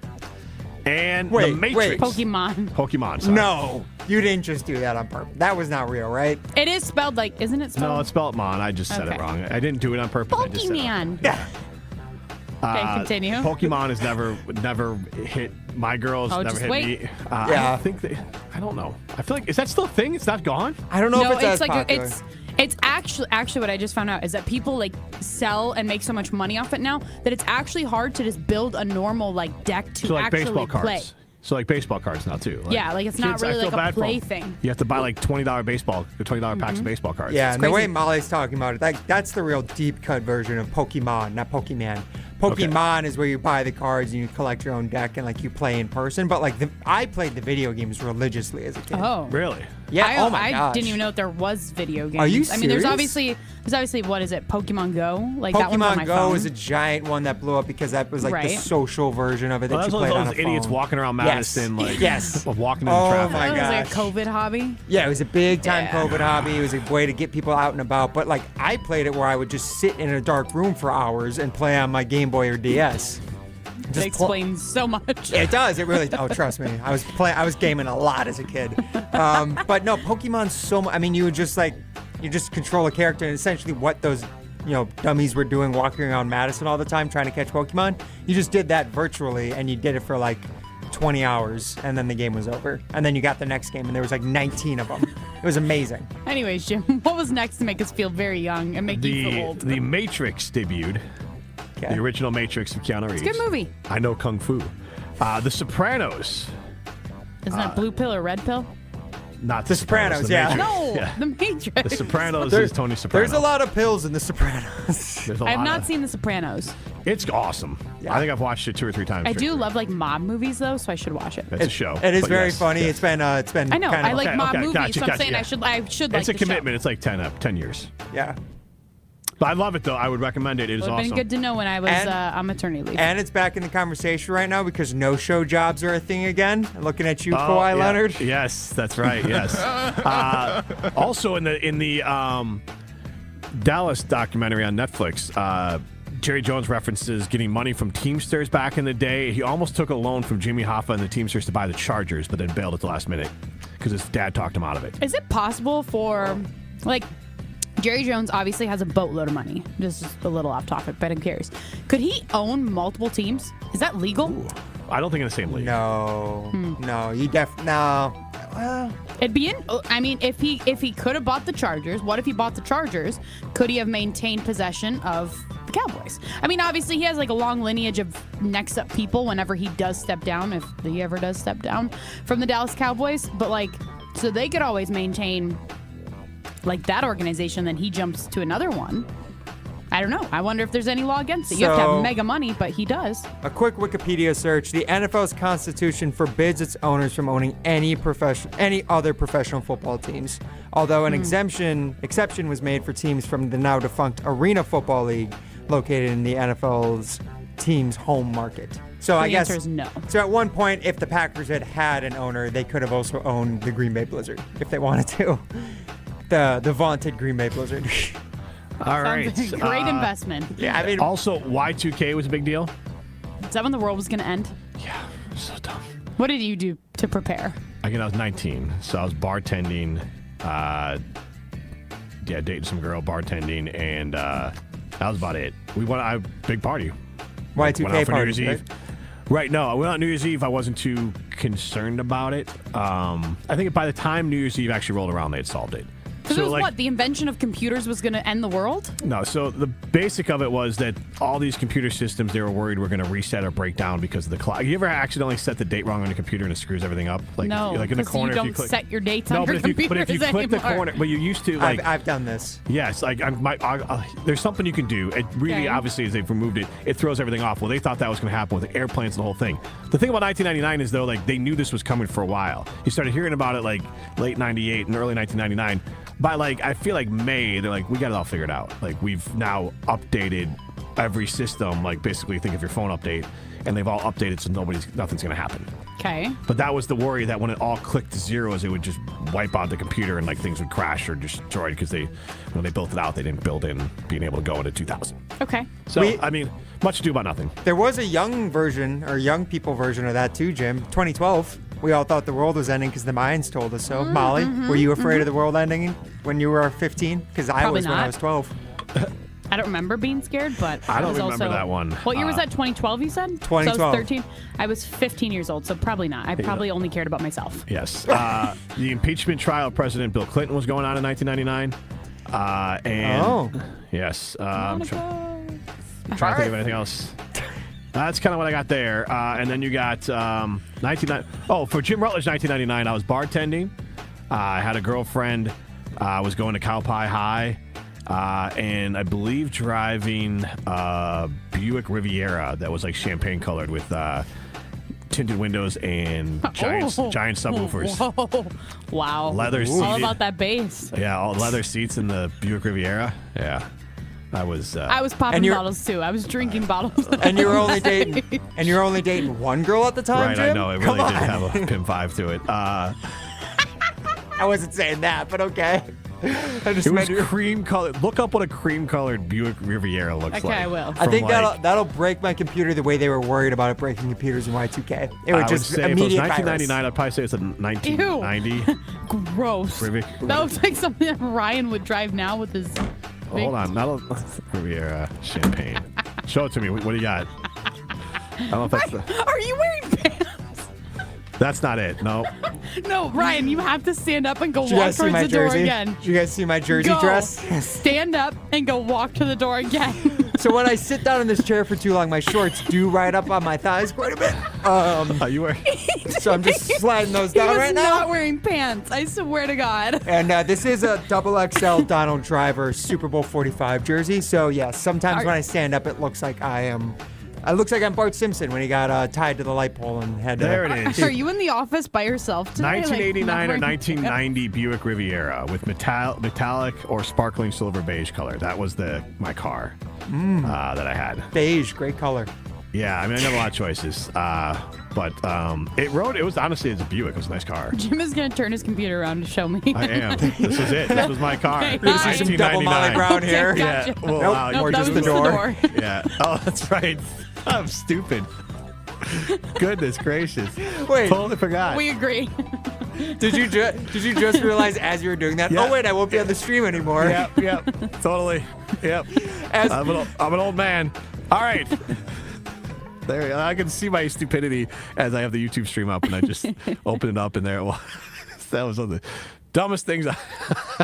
and The Matrix. Pokemon, sorry. No, you didn't just do that on purpose. That was not real, right? It is spelled like, isn't it spelled? No, it's spelled Mon. I just said it Okay. wrong. I didn't do it on purpose. I just said it. Pokemon. Okay, continue. Pokemon has never hit my girls. Oh, never just hit wait. me. Yeah. I don't know. I feel like, is that still a thing? It's not gone? I don't know No, if it's as like popular. it's actually what I just found out is that people like sell and make so much money off it now that it's actually hard to just build a normal like deck to So like actually baseball play. cards. So like baseball cards now too. Yeah, like it's not kids, I really feel like a bad for play them. thing. You have to buy like $20 packs of baseball cards. Yeah, It's and the way crazy. Molly's talking about it, that's the real deep cut version of Pokemon, not Pokemon. Pokemon is where you buy the cards and you collect your own deck and like you play in person. But like I played the video games religiously as a kid. Oh, really? Yeah. Oh my I gosh. didn't even know that there was video games. Are you I mean, there's serious? obviously what is it? Pokemon Go? Like that one's on my Pokemon Go phone. was a giant one that blew up because that was like the Right. social version of it that Well, you that's played one on of a those idiots phone. walking around Yes. Madison, like yes, walking in Oh traffic. my It was like a gosh. COVID hobby. Yeah, it was a big time Yeah. COVID hobby. It was a way to get people out and about. But like I played it where I would just sit in a dark room for hours and play on my Game Boy or DS. That explains so much. It does. It really. Oh, trust me. I was gaming a lot as a kid. But no, Pokemon's so much. I mean, you just control a character, and essentially what those dummies were doing, walking around Madison all the time trying to catch Pokemon. You just did that virtually, and you did it for like 20 hours, and then the game was over. And then you got the next game, and there was like 19 of them. It was amazing. Anyways, Jim, what was next to make us feel very young and make you feel old? The Matrix debuted. Okay. The original Matrix with Keanu Reeves. It's a good movie. I know Kung Fu. The Sopranos. Isn't that blue pill or red pill? Not The Sopranos, the yeah. Matrix. No, The Matrix. The Sopranos is Tony Soprano. There's a lot of pills in The Sopranos. There's a I have lot not of- seen The Sopranos. It's awesome. Yeah. I think I've watched it 2 or 3 times. I straight do through. love like mob movies though, so I should watch it. It's a show. It is but very yes, funny. yes. It's been I know. kind I of, like mob movies, gotcha, so I'm saying yeah. I should like It's the a show. commitment. It's like 10 years. yeah. But I love it, though. I would recommend it. It is Would have awesome. been good to know when I was on maternity leave. And it's back in the conversation right now because no-show jobs are a thing again. Looking at you, Oh, Kawhi yeah. Leonard. Yes, that's right. Yes. Also, in the Dallas documentary on Netflix, Jerry Jones references getting money from Teamsters back in the day. He almost took a loan from Jimmy Hoffa and the Teamsters to buy the Chargers, but then bailed at the last minute because his dad talked him out of it. Is it possible for, like, Jerry Jones obviously has a boatload of money. This is a little off topic, but I'm curious. Could he own multiple teams? Is that legal? Ooh, I don't think in the same league. No. No, you no. Well, It'd be I mean, if he could have bought the Chargers, what if he bought the Chargers? Could he have maintained possession of the Cowboys? I mean, obviously he has like a long lineage of next up people whenever he does step down, if he ever does step down from the Dallas Cowboys. But like, so they could always maintain like that organization, then he jumps to another one. I don't know. I wonder if there's any law against it. You have to have mega money, but he does. a quick Wikipedia search. The NFL's constitution forbids its owners from owning any other professional football teams. Although an exception was made for teams from the now defunct Arena Football League, located in the NFL's team's home market. So I guess answer is no. So at one point, if the Packers had an owner, they could have also owned the Green Bay Blizzard if they wanted to. The vaunted Green Bay Blizzard. All right. Sounds like a great investment. Yeah, I mean, Also, Y2K was a big deal. Is that when the world was going to end? Yeah, so dumb. What did you do to prepare? I was 19, so I was bartending. Dating some girl, bartending, and that was about it. We went a big party. Y2K went out for New parties, Year's Eve. Right, no, I went on New Year's Eve. I wasn't too concerned about it. I think by the time New Year's Eve actually rolled around, they had solved it. Because it was what? The invention of computers was going to end the world? No, so the basic of it was that all these computer systems, they were worried were going to reset or break down because of the clock. You ever accidentally set the date wrong on your computer and it screws everything up? Like, No, like in the because corner, you if don't you click, set your dates no, on but your if you, computers but if you click the anymore. corner, but you used to like. I've done this. Yes, like there's something you can do. It really, Okay. obviously, as they've removed it, it throws everything off. Well, they thought that was going to happen with the airplanes and the whole thing. The thing about 1999 is though, like they knew this was coming for a while. You started hearing about it like late '98 and early 1999. By like, I feel like May, they're like, we got it all figured out. Like we've now updated every system. Like basically, think of your phone update, and they've all updated, so nothing's going to happen. Okay. But that was the worry that when it all clicked to zeros, it would just wipe out the computer and like things would crash or destroyed because when they built it out, they didn't build in being able to go into 2000. Okay. So I mean, much ado about nothing. There was a young version or young people version of that too, Jim. 2012. We all thought the world was ending because the Mayans told us so. Molly, were you afraid of the world ending when you were 15? Because I Probably was when I not. was 12. I don't remember being scared, but I don't was remember also, that one. What year was that? 2012, you said? 2012. So I was 13. I was 15 years old, so probably not. I probably only cared about myself. Yes. The impeachment trial of President Bill Clinton was going on in 1999. Yes. I'm trying to think of anything else. That's kind of what I got there. And then you got for Jim Rutledge 1999, I was bartending. I had a girlfriend. I was going to Cow Pie High. And I believe driving Buick Riviera that was like champagne colored with tinted windows and giant subwoofers. Whoa. Wow. Leather All seated. about that bass. Yeah, all leather seats in the Buick Riviera. Yeah. I was popping bottles too. I was drinking bottles. And you were only dating one girl at the time, right, Jim? I know. It really did have a pimp vibe to it. I wasn't saying that, but okay. It was cream colored. Look up what a cream colored Buick Riviera looks like. Okay, I will. I think that'll break my computer the way they were worried about it breaking computers in Y2K. It would just say if it was immediate 1999, I'd probably say it's a 1990. Gross. That looks like something that Ryan would drive now with his. Hold on, that'll Riviera champagne. Show it to me. What do you got? I don't know if that's Are you wearing pants? That's not it. No. No, Ryan, you have to stand up and go Did you walk guys see towards my the door jersey? again. Did you guys see my jersey Go. dress? Stand up and go walk to the door again. So when I sit down in this chair for too long, my shorts do ride up on my thighs quite a bit. Are you wearing? So I'm just sliding those He down was right now. not wearing pants. I swear to God. And this is a XXL Donald Driver Super Bowl 45 jersey. So yeah, sometimes when I stand up, it looks like it looks like I'm Bart Simpson when he got tied to the light pole and had. There it is. Are you in the office by yourself today? 1989 or Like, 1990 Buick Riviera with metallic or sparkling silver beige color. That was my car that I had. Beige, great color. Yeah, I mean, I never had a lot of choices. But it was honestly, it's a Buick. It was a nice car. Jim is going to turn his computer around to show me. I am. This was it. This was my car. Okay, You're gonna see some double Molly Brown here. Okay, gotcha. Yeah. Well, Nope, or that just was the door. yeah. Oh, that's right. I'm stupid. Goodness gracious. Wait. Totally forgot. We agree. Did you just realize as you were doing that? Yeah. Oh wait, I won't be on the stream anymore. Yep. Totally. Yep. I'm an old man. All right. There, I can see my stupidity as I have the YouTube stream up, and I just open it up, and there it was. That was one of the dumbest things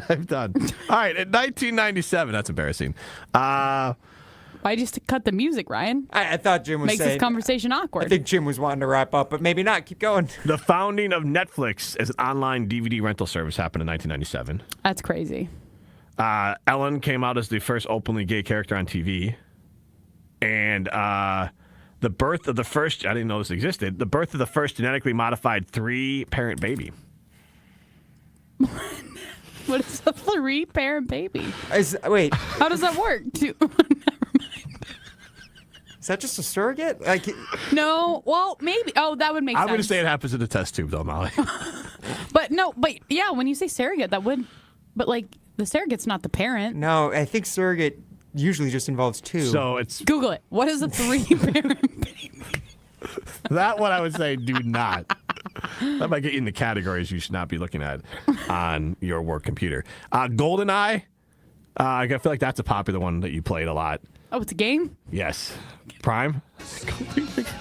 I've done. All right, in 1997, that's embarrassing. Why just cut the music, Ryan? I thought Jim was Makes saying. this conversation awkward. I think Jim was wanting to wrap up, but maybe not. Keep going. The founding of Netflix as an online DVD rental service happened in 1997. That's crazy. Ellen came out as the first openly gay character on TV. And the birth of the first, I didn't know this existed, the birth of the first genetically modified 3-parent baby. What is a 3-parent baby? Wait. How does that work? Is that just a surrogate? No. Well, maybe. Oh, that would make sense. I'm going to say it happens in a test tube, though, Molly. But yeah, when you say surrogate, that would. But the surrogate's not the parent. No, I think surrogate usually just involves 2. So it's. Google it. What is a 3-parent baby? That one I would say do not. That might get you in the categories you should not be looking at on your work computer. GoldenEye. I feel like that's a popular one that you played a lot. Oh, it's a game? Yes. Prime?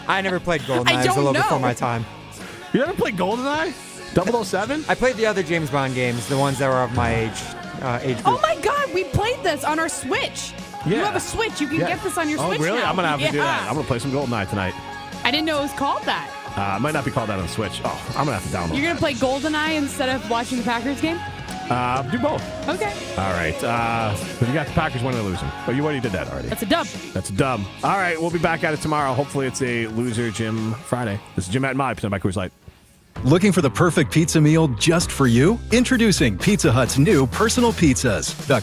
I never played GoldenEye. I It was a little don't before know. my time. You never played GoldenEye? 007? I played the other James Bond games, the ones that were of my age group. Oh my God, we played this on our Switch. Yeah. You have a Switch. You can get this on your Switch Oh, really? now. I'm going to have to do that. Yeah. I'm going to play some GoldenEye tonight. I didn't know it was called that. It might not be called that on Switch. Oh, I'm going to have to download You're going to play GoldenEye instead of watching the Packers game? Do both. Okay. All right. But you got the Packers winning or losing. But you already did that already. That's a dub. That's a dub. All right. We'll be back at it tomorrow. Hopefully it's a loser Jim Friday. This is Jim at Molly, presented by Coors Light. Looking for the perfect pizza meal just for you? Introducing Pizza Hut's new personal pizzas. The